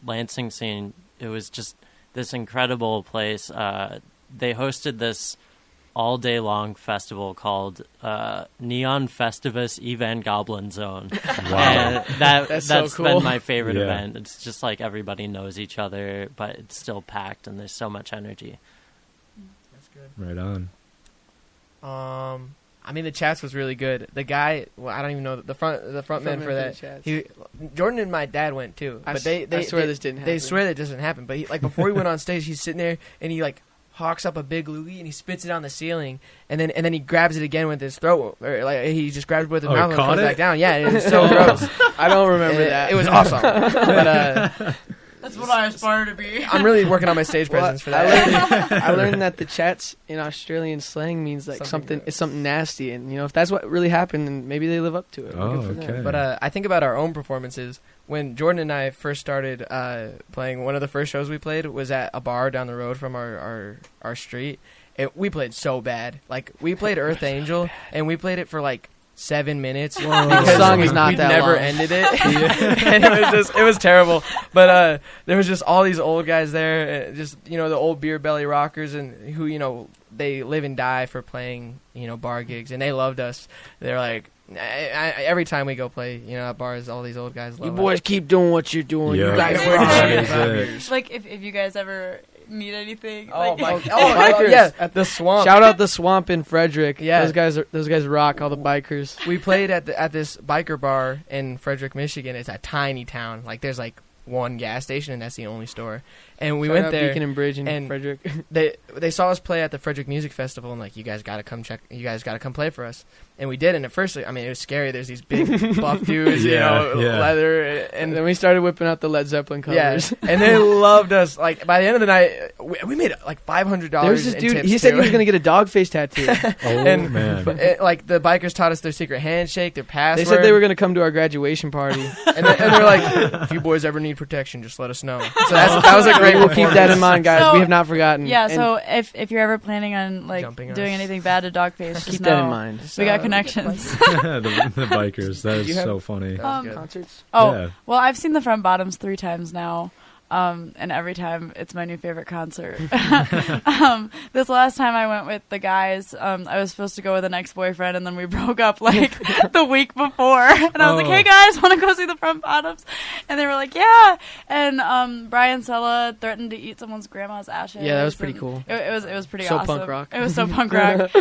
Lansing scene, it was just this incredible place. They hosted this all-day long festival called Neon Festivus Evan Goblin Zone. Wow. And that's so cool. been my favorite Yeah. event. It's just like everybody knows each other, but it's still packed and there's so much energy. That's good. Right on. I mean, the Chats was really good. The guy, well, I don't even know the front man for that. Chats. Jordan and my dad went too, I but s- I swear this didn't They happen. swear that doesn't happen. But like before he went on stage, he's sitting there and he like hawks up a big loogie and he spits it on the ceiling, and then he grabs it again with his throat, or like he just grabs it with his Oh, he mouth and caught comes it? back down. Yeah, it was so gross. I don't remember that. It was awesome. But That's what I aspire to be. I'm really working on my stage Well, presence for that. I learned that the Chats in Australian slang means like Something it's something nasty, and if that's what really happened, then maybe they live up to it. Oh, Good for them. okay. But I think about our own performances. When Jordan and I first started playing, one of the first shows we played was at a bar down the road from our street. We played so bad. Like, we played Earth Angel, and we played it for like 7 minutes. The song is not we that never long. ended it. And it was terrible. But there was just all these old guys there, just, the old beer belly rockers, and who, they live and die for playing, bar gigs, and they loved us. They're like, every time we go play, at bars, all these old guys love You us. boys keep doing what you're doing. Yeah. You guys We're rock. That is it. Like if you guys ever need anything. Oh, like, Bikers. yeah, at the swamp. Shout out the Swamp in Frederick. Yeah. those guys rock. All the bikers. We played at this biker bar in Frederick, Michigan. It's a tiny town. Like, there's like one gas station, and that's the only store. And we Shout went out there. Beacon and Bridge in and- Frederick. They saw us play at the Frederick Music Festival, and like, you guys got to come play for us. And we did. And at first, I mean, it was scary. There's these big buff dudes, Yeah. leather, And and then we started whipping out the Led Zeppelin covers. yeah, and they loved us. Like, by the end of the night, we made like $500. There was this in dude. tips, He said too. he was going to get a DogFace tattoo. Oh, And- man. Like, the bikers taught us their secret handshake, their They password. said they were going to come to our graduation party. and they're like, if you boys ever need need protection, just let us know. So that was a great We'll keep that in mind, guys. So- we have not forgotten. Yeah, And so if you're ever planning on like Jumping us. doing anything bad to DogFace, just keep know that in mind. we got connections. the bikers. That is You have- so funny. That was good. Concerts. Oh, Yeah. well, I've seen the Front Bottoms 3 times now. And every time it's my new favorite concert. This last time I went with the guys, I was supposed to go with an ex-boyfriend, and then we broke up like the week before. And I was like, Oh. "Hey guys, want to go see the Front Bottoms?" And they were like, "Yeah." And Brian Sella threatened to eat someone's grandma's ashes. Yeah, that was pretty and cool. It was pretty So awesome. punk rock. It was so punk rock,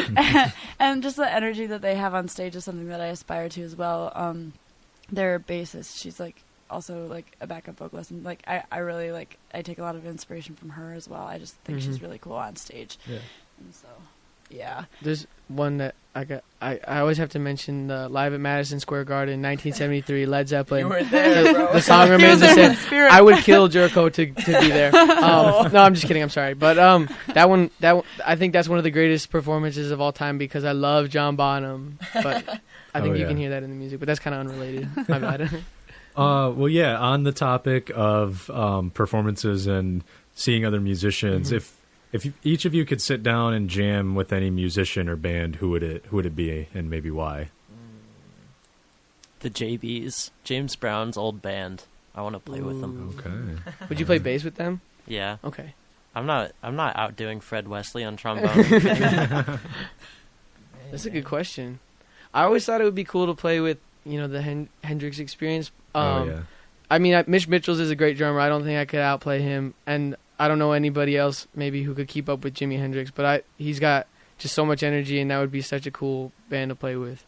and just the energy that they have on stage is something that I aspire to as well. Their bassist, she's like also like a backup vocalist, and like I really like I take a lot of inspiration from her as well. I just think she's really cool on stage. Yeah. And so yeah. There's one that I always have to mention the live at Madison Square Garden, 1973, Led Zeppelin. You weren't there, bro. The song He remains was the there in same. spirit. I would kill Jericho to be there. No, I'm just kidding. I'm sorry, but that one I think that's one of the greatest performances of all time because I love John Bonham, but I think you can hear that in the music. But that's kind of unrelated. My bad. Well, yeah. On the topic of performances and seeing other musicians, if each of you could sit down and jam with any musician or band, who would it be, and maybe why? The JBs, James Brown's old band. I want to play with them. Okay. Would you play bass with them? Yeah, Okay. I'm not outdoing Fred Wesley on trombone. That's a good question. I always thought it would be cool to play with, the Hendrix Experience. Yeah. I mean, Mitch Mitchell's is a great drummer. I don't think I could outplay him, and I don't know anybody else maybe who could keep up with Jimi Hendrix. But he's got just so much energy, and that would be such a cool band to play with.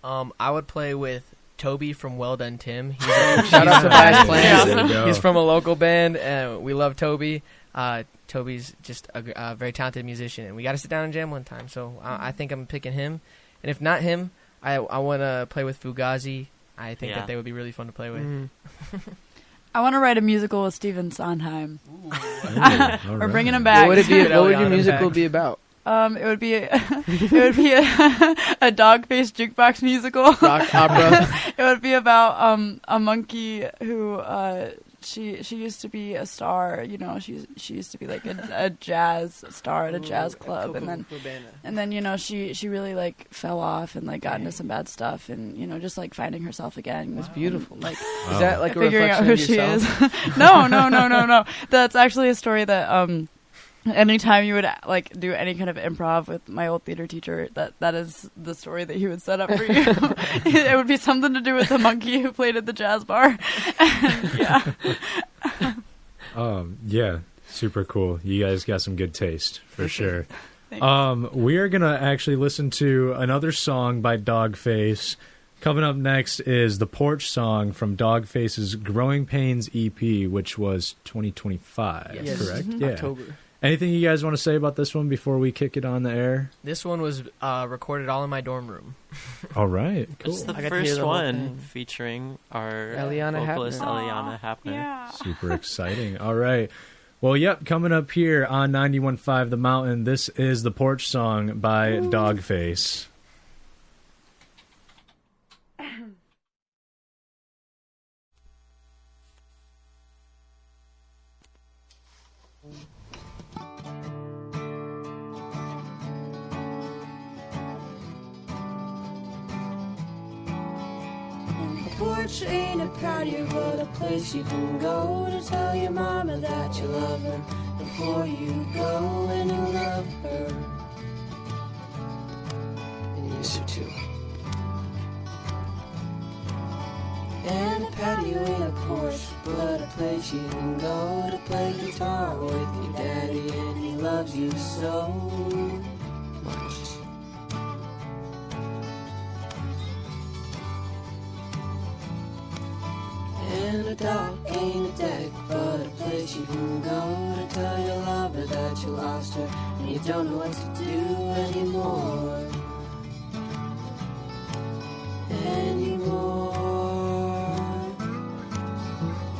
I would play with Toby from Well Done Tim. Shout out to Bass Plans. There you go. He's from a local band, and we love Toby. Toby's just a very talented musician, and we got to sit down and jam one time. So I think I'm picking him. And if not him, I want to play with Fugazi. I think that they would be really fun to play with. Mhm. I want to write a musical with Stephen Sondheim. Ooh, We're bringing him back. What would it be? Get What would Eliana your musical back. be about? It would be a DogFace jukebox musical. Rock opera. It would be about a monkey who she used to be a star. She used to be like a jazz star at a jazz club, and then she really like fell off and like got into some bad stuff, and just like finding herself again. That's beautiful. Like Is that like a figuring out reflection who of she yourself? is. No. That's actually a story that anytime you would like do any kind of improv with my old theater teacher, that is the story that he would set up for you. It would be something to do with the monkey who played at the jazz bar. Yeah. Yeah, super cool. You guys got some good taste for sure. Thanks. We are gonna actually listen to another song by DogFace. Coming up next is the Porch Song from DogFace's Growing Pains EP, which was 2025, Yes. correct? Mhm. Yeah. October. Anything you guys want to say about this one before we kick it on the air? This one was recorded all in my dorm room. All right, cool. It's the I got to hear first the whole one thing. featuring our Eliana vocalist Hapner. Eliana Hapner. Yeah. Super exciting. All right. Well, yep, coming up here on 91.5 The Mountain, this is the Porch Song by DogFace. Porch ain't a patio, but a place you can go to tell your mama that you love her before you go and you love her. And you used to too. And a patio ain't a porch, but a place you can go to play guitar with your daddy, and he loves you so much. And a dock ain't a deck, but a place you can go to tell your lover that you lost her and you don't know what to do anymore.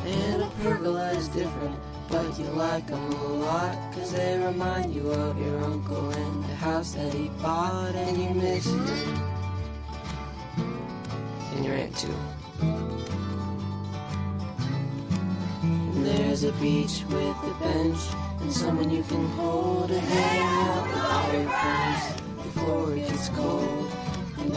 And a pergola is different, but you like them a lot, 'cause they remind you of your uncle and the house that he bought, and you miss him. And your aunt too. desert beach with a bench and someone you can hold to hang out with all your friends before it gets cold. And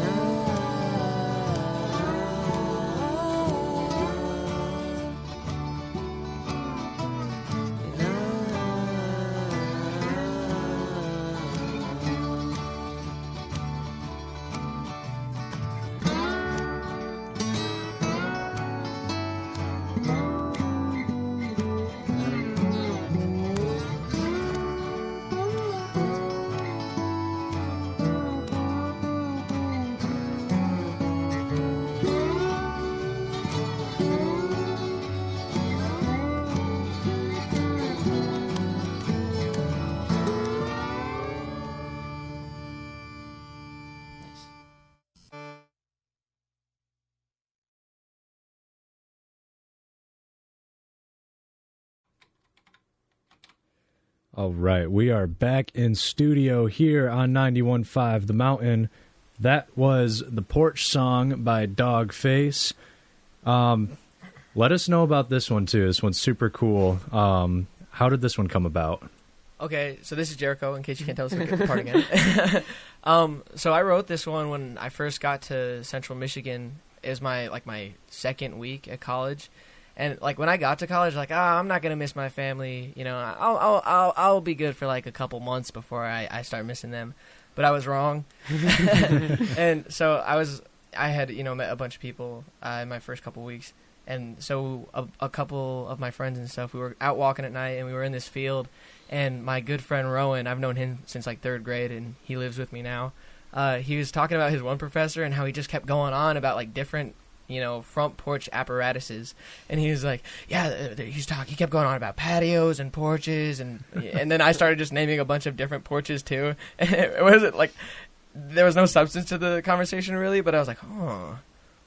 All right, we are back in studio here on 91.5 The Mountain. That was The Porch Song by DogFace. Let us know about this one, too. This one's super cool. How did this one come about? Okay, so this is Jericho, in case you can't tell us the part again. So I wrote this one when I first got to Central Michigan. It was my second week at college. And like when I got to college, like, I'm not gonna miss my family. You know, I'll be good for like a couple months before I start missing them. But I was wrong. And so I had met a bunch of people in my first couple weeks. And so a couple of my friends and stuff, we were out walking at night and we were in this field. And my good friend Rowan, I've known him since like third grade, and he lives with me now. He was talking about his one professor and how he just kept going on about like different front porch apparatuses, and he was like, he kept going on about patios and porches, and then I started just naming a bunch of different porches too, and it wasn't like, there was no substance to the conversation really, but I was like,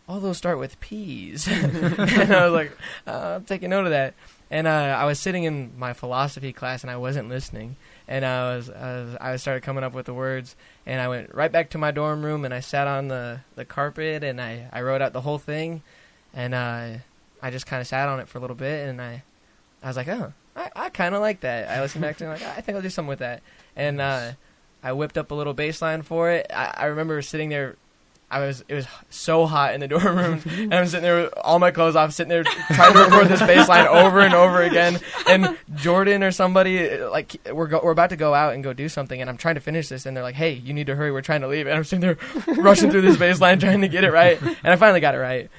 all those start with P's, and I was like, I'm taking note of that, and I was sitting in my philosophy class, and I wasn't listening, and I started coming up with the words, and I went right back to my dorm room, and I sat on the carpet, and I wrote out the whole thing, and I just kind of sat on it for a little bit, and I was like, I kind of like that. I listened back to it, like, I think I'll do something with that, and I whipped up a little bass line for it. I remember sitting there. It was so hot in the dorm room, and I'm sitting there with all my clothes off, sitting there trying to record this bass line over and over again. And Jordan or somebody, like, we're about to go out and go do something, and I'm trying to finish this, and they're like, "Hey, you need to hurry, we're trying to leave." And I'm sitting there rushing through this bass line trying to get it right, and I finally got it right.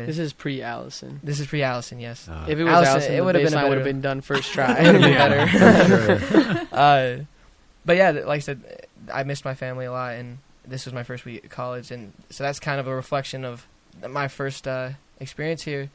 This is pre-Allison. This is pre-Allison, yes. If it was Allison, it would have been done first try. It would have been better. But yeah, like I said, I missed my family a lot, and this was my first week at college, and so that's kind of a reflection of my first experience here.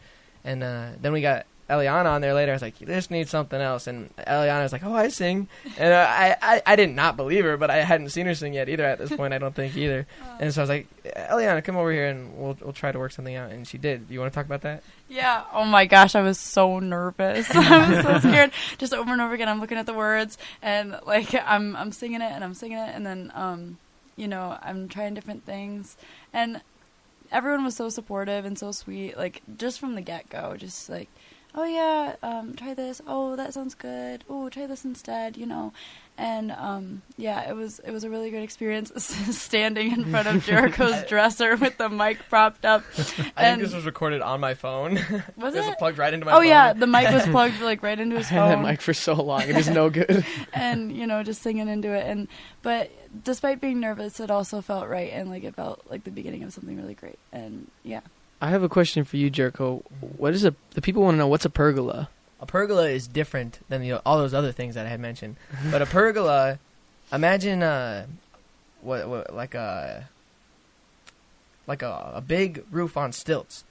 And then we got Eliana on there later. I was like, this needs something else. And Eliana was like, oh, I sing. And I did not believe her, but I hadn't seen her sing yet either at this point, I don't think either. And so I was like, Eliana, come over here and we'll try to work something out. And she did. Do you want to talk about that? Yeah. Oh my gosh, I was so nervous. I was so scared. Just over and over again, I'm looking at the words, and like I'm singing it, and then I'm trying different things, and everyone was so supportive and so sweet, like just from the get-go, just like, oh yeah, try this, oh that sounds good, oh try this instead, and yeah, it was a really good experience standing in front of Jericho's dresser with the mic propped up. I think this was recorded on my phone. Was it? It was plugged right into my phone. Oh yeah, the mic was plugged like right into his I phone. had that mic for so long, it was no good. And just singing into it, but despite being nervous, it also felt right, and like it felt like the beginning of something really great. And yeah. I have a question for you, Jericho. What is the people want to know, what's a pergola? A pergola is different than all those other things that I had mentioned. But a pergola, imagine like a big roof on stilts.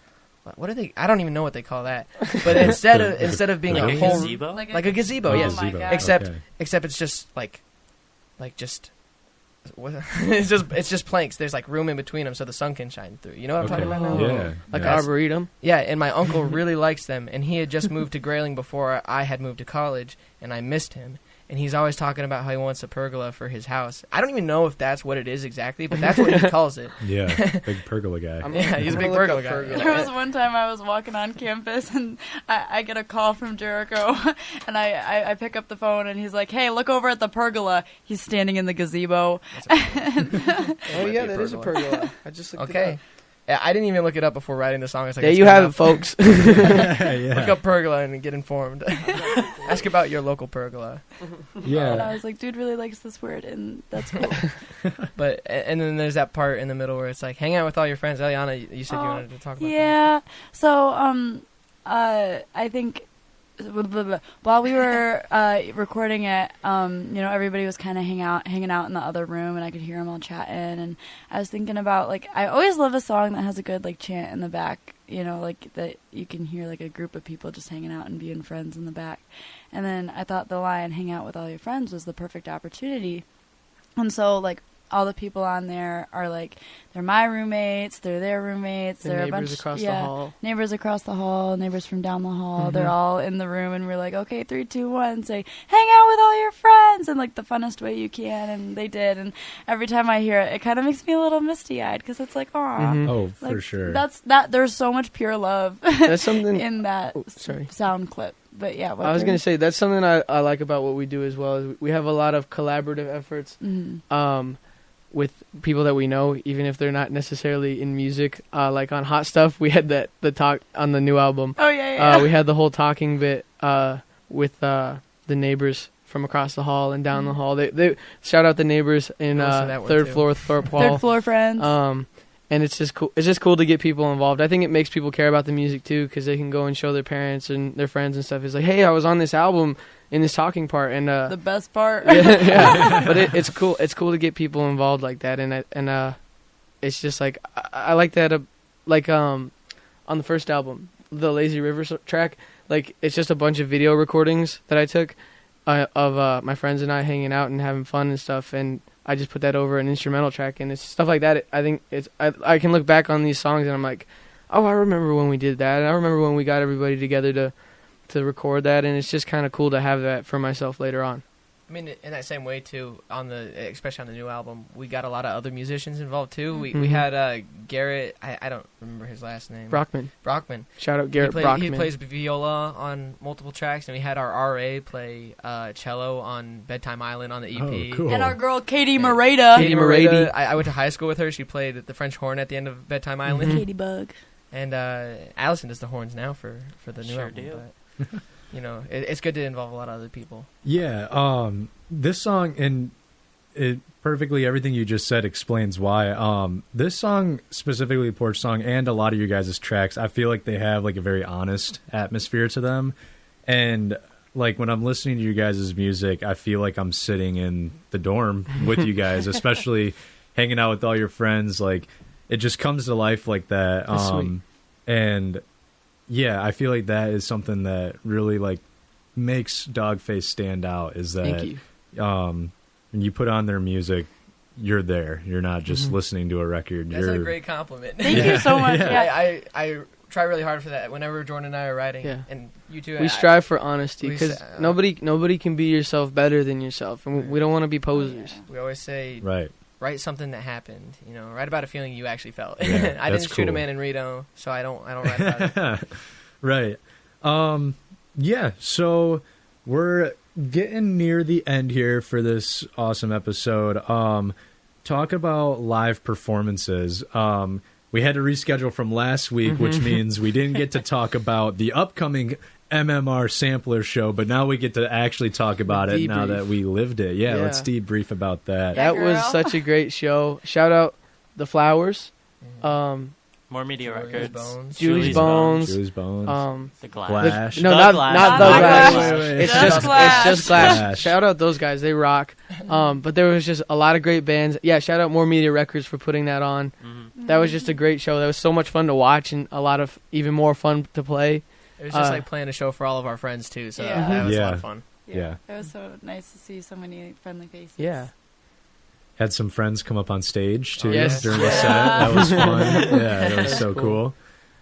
What are they? I don't even know what they call that. But instead of being like a whole gazebo? like a gazebo, yes. Gazebo. Except it's just like just. It's just planks. There's like room in between them so the sun can shine through. You know what I'm talking about now? Yeah. Like yeah. arboretum? Yeah, and my uncle really likes them, and he had just moved to Grayling before I had moved to college, and I missed him. and he's always talking about how he wants a pergola for his house. I don't even know if that's what it is exactly, but that's what he calls it. Yeah, big pergola guy. Yeah, he's a big pergola guy. There was one time I was walking on campus and I get a call from Jericho and I pick up the phone and he's like, hey, look over at the pergola. He's standing in the gazebo. Oh yeah, that is a pergola. I just looked it up. Yeah, I didn't even look it up before writing the song. I was like, There you have it, folks. Yeah. Look up pergola and get informed. Ask about your local pergola. Yeah. And I was like, dude really likes this word, and that's cool. And then there's that part in the middle where it's like, hang out with all your friends. Eliana, you said you wanted to talk about that. Yeah. So, I think while we were recording it, everybody was kind of hanging out in the other room, and I could hear them all chatting. And I was thinking about, like, I always love a song that has a good, like, chant in the back, like that you can hear, like, a group of people just hanging out and being friends in the back. And then I thought the line, hang out with all your friends, was the perfect opportunity. And so, like, all the people on there are, like, they're my roommates, they're their roommates, they're a bunch across the hall. Neighbors across the hall, neighbors from down the hall. Mm-hmm. They're all in the room, and we're like, okay, 3, 2, 1, say, hang out with all your friends, in, like, the funnest way you can. And they did. And every time I hear it, it kind of makes me a little misty-eyed, because it's like, aw. Mm-hmm. Oh, Like, for sure. There's so much pure love That's something in that sound clip. But yeah, I was going to say, that's something I like about what we do as well. Is we have a lot of collaborative efforts. Mm-hmm. With people that we know, even if they're not necessarily in music. Like on Hot Stuff, we had the talk on the new album. Oh, yeah. We had the whole talking bit with the neighbors from across the hall and down the hall. They shout out the neighbors in third floor Thorpe Hall. Third floor friends. And it's just cool. It's just cool to get people involved. I think it makes people care about the music too, because they can go and show their parents and their friends and stuff. It's like, hey, I was on this album in this talking part, and the best part. yeah. But it's cool. It's cool to get people involved like that, and it's just like I like that. On the first album, the Lazy River track, like it's just a bunch of video recordings that I took of my friends and I hanging out and having fun and stuff, and I just put that over an instrumental track, and it's stuff like that. I think I can look back on these songs and I'm like, oh, I remember when we did that, and I remember when we got everybody together to record that, and it's just kind of cool to have that for myself later on. I mean, in that same way too, especially on the new album, we got a lot of other musicians involved too. We had Garrett. I don't remember his last name. Brockman. Shout out Garrett Brockman. He plays viola on multiple tracks, and we had our RA play cello on Bedtime Island on the EP. Oh, cool. And our girl Katie Moreta. Katie Moreta. I went to high school with her. She played the French horn at the end of Bedtime Island. Katie Bug. And Allison does the horns now for the new Sure album. do. But, it's good to involve a lot of other people. Yeah, this song, and it perfectly, everything you just said explains why. This song, specifically Porch Song, and a lot of you guys' tracks, I feel like they have like a very honest atmosphere to them. And like when I'm listening to you guys' music, I feel like I'm sitting in the dorm with you guys, especially hanging out with all your friends. Like it just comes to life like that. That's sweet. And yeah, I feel like that is something that really like makes DogFace stand out, is that Thank you. When you put on their music, you're there. You're not just listening to a record. That's a great compliment. Thank you so much. Yeah. I try really hard for that whenever Jordan and I are writing. Yeah. And you too. We strive for honesty, we because say- nobody can be yourself better than yourself, and we don't want to be posers. We always say, Right. write something that happened. Write about a feeling you actually felt. Yeah, I that's didn't shoot a cool. man in Reno, so I don't write about it. Right. Yeah, so we're getting near the end here for this awesome episode. Talk about live performances. We had to reschedule from last week, which means we didn't get to talk about the upcoming MMR Sampler show, but now we get to actually talk about it now Debrief. that we lived it. Yeah, Yeah. let's debrief about that. Yeah. That was girl. such a great show. Shout out the Flowers, More Media Julie's Records. Bones. Julie's Bones, Julie's Bones. The Glass. Glash. no, The not Glash. not the Not Glash. Glash. Wait. It's Just Glash. it's just Glash. Glash. Shout out those guys, they rock. But there was just a lot of great bands. Yeah, shout out More Media Records for putting that on. Mhm. That was just a great show. That was so much fun to watch, and a lot of even more fun to play. It was just Uh, like playing a show for all of our friends too, so Yeah. that was a lot Yeah. of fun. Yeah. It was so nice to see so many friendly faces. Yeah. Had some friends come up on stage too Yes. during the set. That was fun. Yeah, that was so Cool. cool.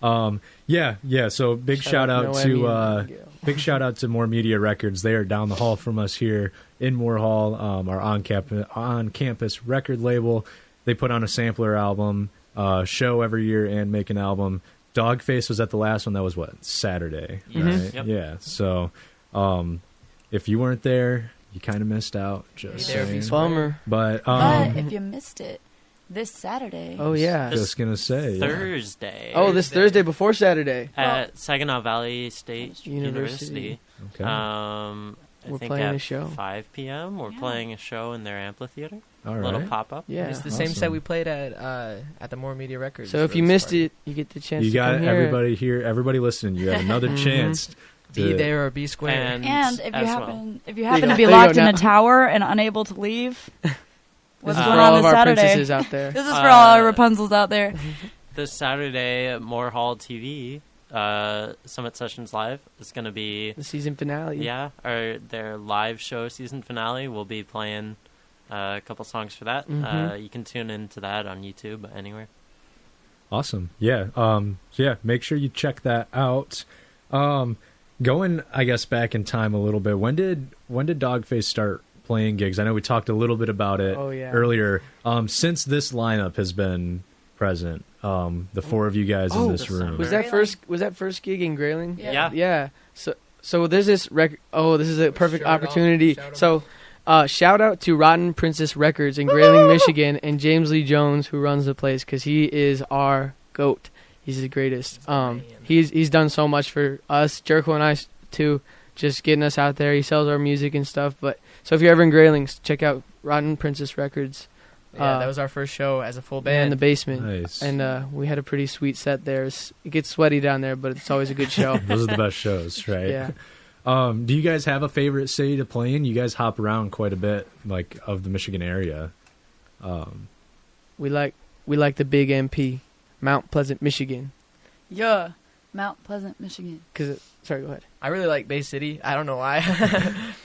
Yeah. So big shout out Noemi to and Abigail. big shout out to More Media Records. They are down the hall from us here in Moore Hall. Our on campus record label. They put on a sampler album, show every year, and make an album. DogFace was at the last one. That was what, Saturday, right? Yep. Yeah. So if you weren't there, you kind of missed out. Just saying. Bummer. But But if you missed it, this Saturday. Oh yeah. just gonna say Thursday. Oh, this Thursday before Saturday. At Saginaw Valley State University. University. Okay. I We're think playing at a show. 5 p.m. We're Yeah. playing a show in their amphitheater. All A little right. pop-up. Yeah. It's the same set Awesome. we played at the More Media Records. So if you release missed party. it, you get the chance You to got come here. everybody here, everybody listening. You have another Mhm. chance. Be to- there or be square. And And if you as happen if you There you happen go. to be There you locked go in a now. tower and unable to leave, This what's is going for on all this of our Saturday? princesses out there. This is for all our Rapunzels out there. this Saturday at Moore Hall TV, Summit Sessions Live is going to be, The season finale. their live show season finale. We'll be playing a couple songs for that. Mhm. You can tune into that on YouTube anywhere. Awesome. Yeah. Make sure you check that out. Going, I guess, back in time a little bit. When did DogFace start playing gigs? I know we talked a little bit about it earlier. Since this lineup has been present, the four of you guys in this room. Was that first gig in Grayling? Yeah. Yeah. So there's this record. Oh, this is a perfect Shout out. opportunity. Shout So, shout out to Rotten Princess Records in Grayling, Michigan, and James Lee Jones, who runs the place, because he is our goat. He's the greatest. He's done so much for us, Jericho and I too, just getting us out there. He sells our music and stuff. But so if you're ever in Grayling, check out Rotten Princess Records. Yeah, that was our first show as a full In band. the basement. Nice. And we had a pretty sweet set there. It gets sweaty down there, but it's always a good show. Those are the best shows, right? Yeah. Do you guys have a favorite city to play in? You guys hop around quite a bit, like, of the Michigan area. We like the big MP, Mount Pleasant, Michigan. Yeah. Mount Pleasant, Michigan. Sorry, go ahead. I really like Bay City. I don't know why.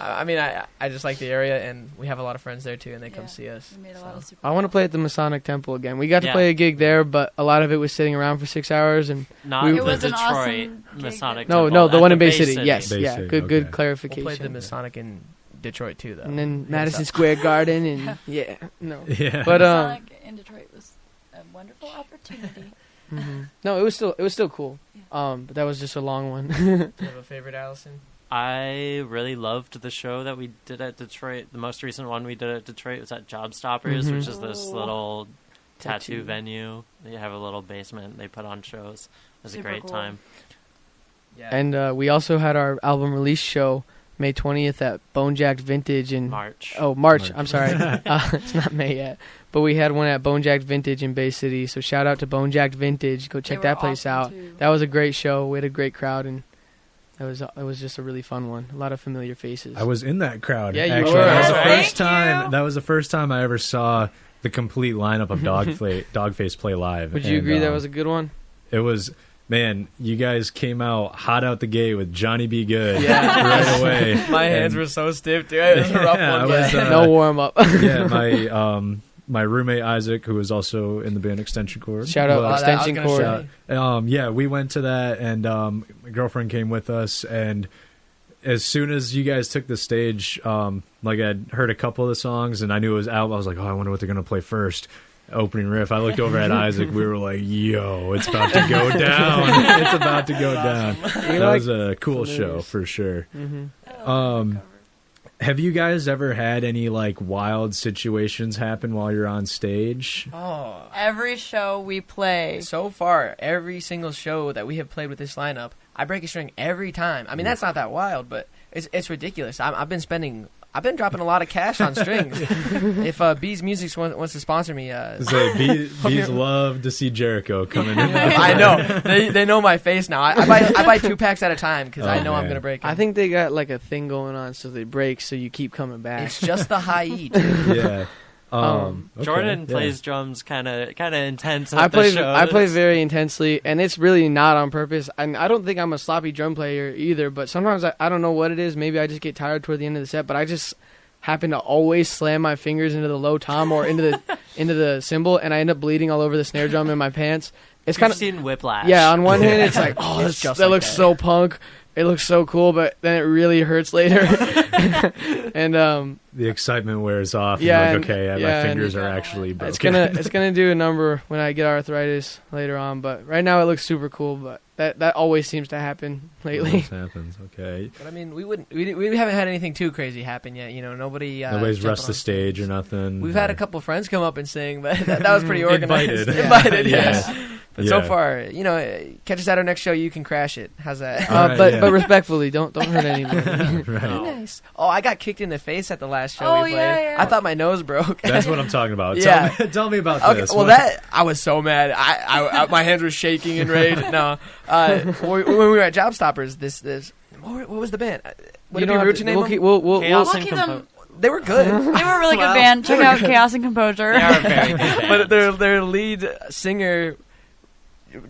I mean, I just like the area, and we have a lot of friends there too, and they come Yeah. see us. We made a lot of super I want to play at the Masonic Temple again. We got to Yeah. play a gig there, but a lot of it was sitting around for 6 hours. And Not We- the It was an Detroit awesome gig. Masonic no, Temple, the at one in Bay City. City. Yes, Bay yeah, City, good okay. We'll clarification. play the Masonic in Detroit too, though. And then Hit us Madison up. Square Garden, and yeah, no, Yeah. but Sonic in Detroit was a wonderful opportunity. no, it was still cool. But that was just a long one. Do you have a favorite, Allison? I really loved the show that we did at Detroit. The most recent one we did at Detroit was at Job Stoppers, Mhm. which is this Oh. little tattoo Tattoo. venue. They have a little basement. They put on shows. It was Super a great cool. time. Yeah. And we also had our album release show May 20th at Bonejacked Vintage in March. March. March. I'm sorry. It's not May yet. But we had one at Bonejacked Vintage in Bay City. So shout out to Bonejacked Vintage. Go check They were that place awesome, out. too. That was a great show. We had a great crowd, and it was just a really fun one. A lot of familiar faces. I was in that crowd. Yeah, you actually. were. That was the Thank first time. That was the first time I ever saw the complete lineup of DogFace play live. Would you And, agree that was a good one? It was. Man, you guys came out hot out the gate with Johnny B. Good Yeah. right away. My hands And- were so stiff, dude. It was a rough Yeah, one. I was, Yeah. No warm up. Yeah, my roommate Isaac, who was also in the band Extension Cord. Shout out Well, Extension I was Cord. gonna say. yeah, we went to that, and my girlfriend came with us. And as soon as you guys took the stage, like I'd heard a couple of the songs, and I knew it was out. I was like, oh, I wonder what they're gonna play first. Opening riff. I looked over at Isaac. We were like, "Yo, it's about to go down! It's about to go down." That was a cool show for sure. Have you guys ever had any like wild situations happen while you're on stage? Oh. Every show we play. So far, every single show that we have played with this lineup, I break a string every time. I mean, that's not that wild, but it's ridiculous. I've been dropping a lot of cash on strings. If Bees Music wants to sponsor me, So bees love to see Jericho coming in. I know they know my face now. I buy 2 packs at a time because I know I'm man. gonna break 'em. I think they got like a thing going on, so they break, so you keep coming back. It's just the high E. Yeah. Okay, Jordan yeah. plays drums kind of intense. At I play the shows. I play very intensely, and it's really not on purpose. I don't think I'm a sloppy drum player either, but sometimes I don't know what it is. Maybe I just get tired toward the end of the set, but I just happen to always slam my fingers into the low tom or into the cymbal, and I end up bleeding all over the snare drum in my pants. it's kind You've of seen Whiplash. yeah. On one hand, it's like, oh, It's just that like looks that. so punk. It looks so cool, but then it really hurts later. And The excitement wears off. Yeah, Yeah, and- like, okay, yeah, yeah, my and- fingers are actually broken. it's gonna do a number when I get arthritis later on. But right now it looks super cool. But that always seems to happen lately. This happens. Okay, But I mean, we haven't had anything too crazy happen yet. You know, nobody. nobody's jumping rushed on the stage or nothing. We've had a couple friends come up and sing, but that was pretty organized. Invited. Invited, Yeah. yes. But so Yeah. far, you know, catch us at our next show. You can crash it. How's that? All right, But yeah. but respectfully, don't hurt anybody. Right. Nice. Oh, I got kicked in the face at the last show Oh, we played. yeah. I thought my nose broke. That's what I'm talking about. Yeah. Tell me about Okay, this. well, What- that I was so mad. I my hands were shaking in rage. No, when we were at Job Stoppers, this what was the band? Would You it be don't have rude to- to name we'll them? keep- we'll- Chaos We'll and keep Compo- them. They were good, They were a really Well, good band. Check out Chaos and Composure. They are a very good band. but their lead singer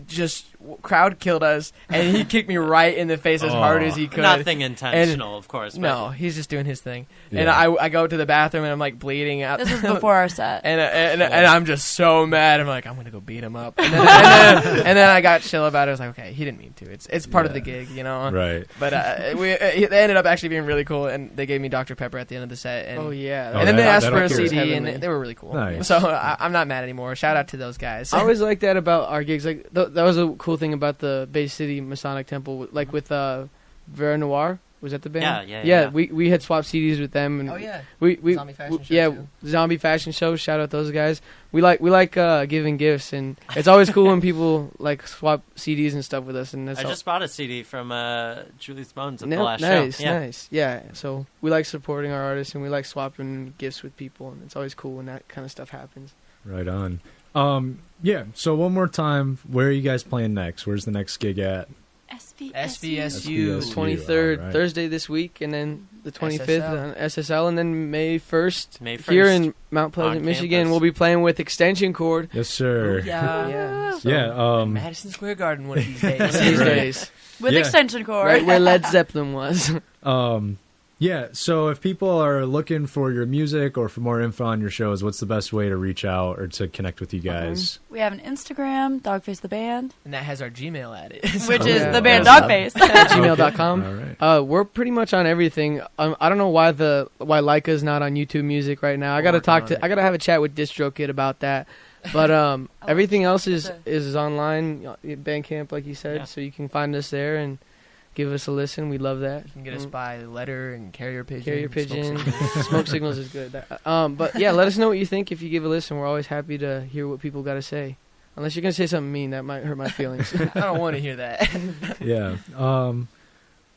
just crowd killed us, and he kicked me right in the face as hard as he could. Nothing intentional, of course. But No, he's just doing his thing. Yeah. And I go to the bathroom and I'm like bleeding out. This was before our set. And I'm just so mad. I'm like, I'm gonna go beat him up. And then I got chill about it. I was like, okay, he didn't mean to. It's part of the gig, you know. Right. But they ended up actually being really cool, and they gave me Dr. Pepper at the end of the set. And, Oh yeah. Oh, and then they that- asked for that'll a cure it. CD, Heavenly. and they were really cool. Nice. So I'm not mad anymore. Shout out to those guys. I always like that about our gigs. Like that was a cool thing about the Bay City Masonic Temple. Like with Vera Noir. Was that the band? Yeah. We had swapped CDs with them, and Oh yeah. we Zombie Fashion Show, yeah, too. Zombie Fashion Show. Shout out those guys. We like giving gifts, and it's always cool when people like swap CDs and stuff with us. And that's I all- just bought a CD from Julie's Bones at No, the last nice, show. Yeah. nice. Yeah, so we like supporting our artists, and we like swapping gifts with people, and it's always cool when that kind of stuff happens. Right on. Yeah. So one more time, where are you guys playing next? Where's the next gig at? SVSU. SVSU. 23rd alright. Thursday this week, and then the 25th SSL. on SSL, and then May 1st, May here 1st in Mount Pleasant, on Michigan. campus. We'll be playing with Extension Cord. Yes, sir. Yeah. So, Yeah. Madison Square Garden one of these One days. of these Right. days, With Yeah. extension cord. right where Led Zeppelin was. Yeah. So if people are looking for your music or for more info on your shows, what's the best way to reach out or to connect with you guys? We have an Instagram, Dogface the Band, And that has our Gmail at it. which is yeah. the band Awesome. Dogface. gmail.com. All right. We're pretty much on everything. I don't know why Leica's not on YouTube Music right now. I gotta Working on it. I gotta have a chat with DistroKid about that. But everything else is online, Bandcamp, like you said. Yeah. So you can find us there and give us a listen. We love that. You can get us by letter and carrier pigeon. Carrier smoke pigeon, signal. smoke signals is good. But yeah, let us know what you think if you give a listen. We're always happy to hear what people got to say. Unless you're gonna say something mean, that might hurt my feelings. I don't want to hear that. Yeah.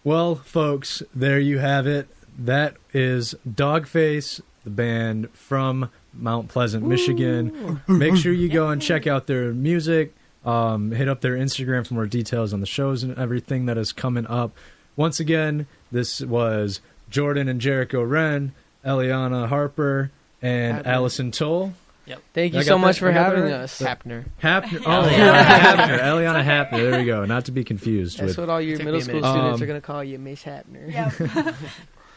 Well, folks, there you have it. That is Dogface, the band from Mount Pleasant, Michigan. Make sure you go and check out their music. Hit up their Instagram for more details on the shows and everything that is coming up. Once again, this was Jordan and Jericho Wren, Eliana Harper, and Hapner. Allison Toll. Thank you I got so much that- for I got that having right? us. Hapner. Hapner. Oh, Eliana Hapner. Eliana Hapner. There we go. Not to be confused That's with. what all your Took me middle a school minute. students are gonna call you, Miss Hapner. Yeah.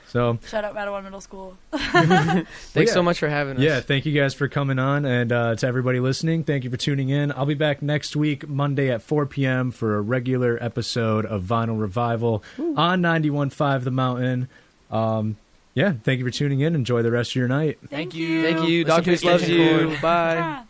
So, Shout out Madawan Middle School. Thanks yeah. so much for having us. yeah, thank you guys for coming on, and to everybody listening, thank you for tuning in. I'll be back next week, Monday at 4 p.m. for a regular episode of Vinyl Revival on 91.5 The Mountain. Yeah, thank you for tuning in. Enjoy the rest of your night. Thank you. Thank you. Listen to Dogface loves Extension you. Cord. Bye. Ah.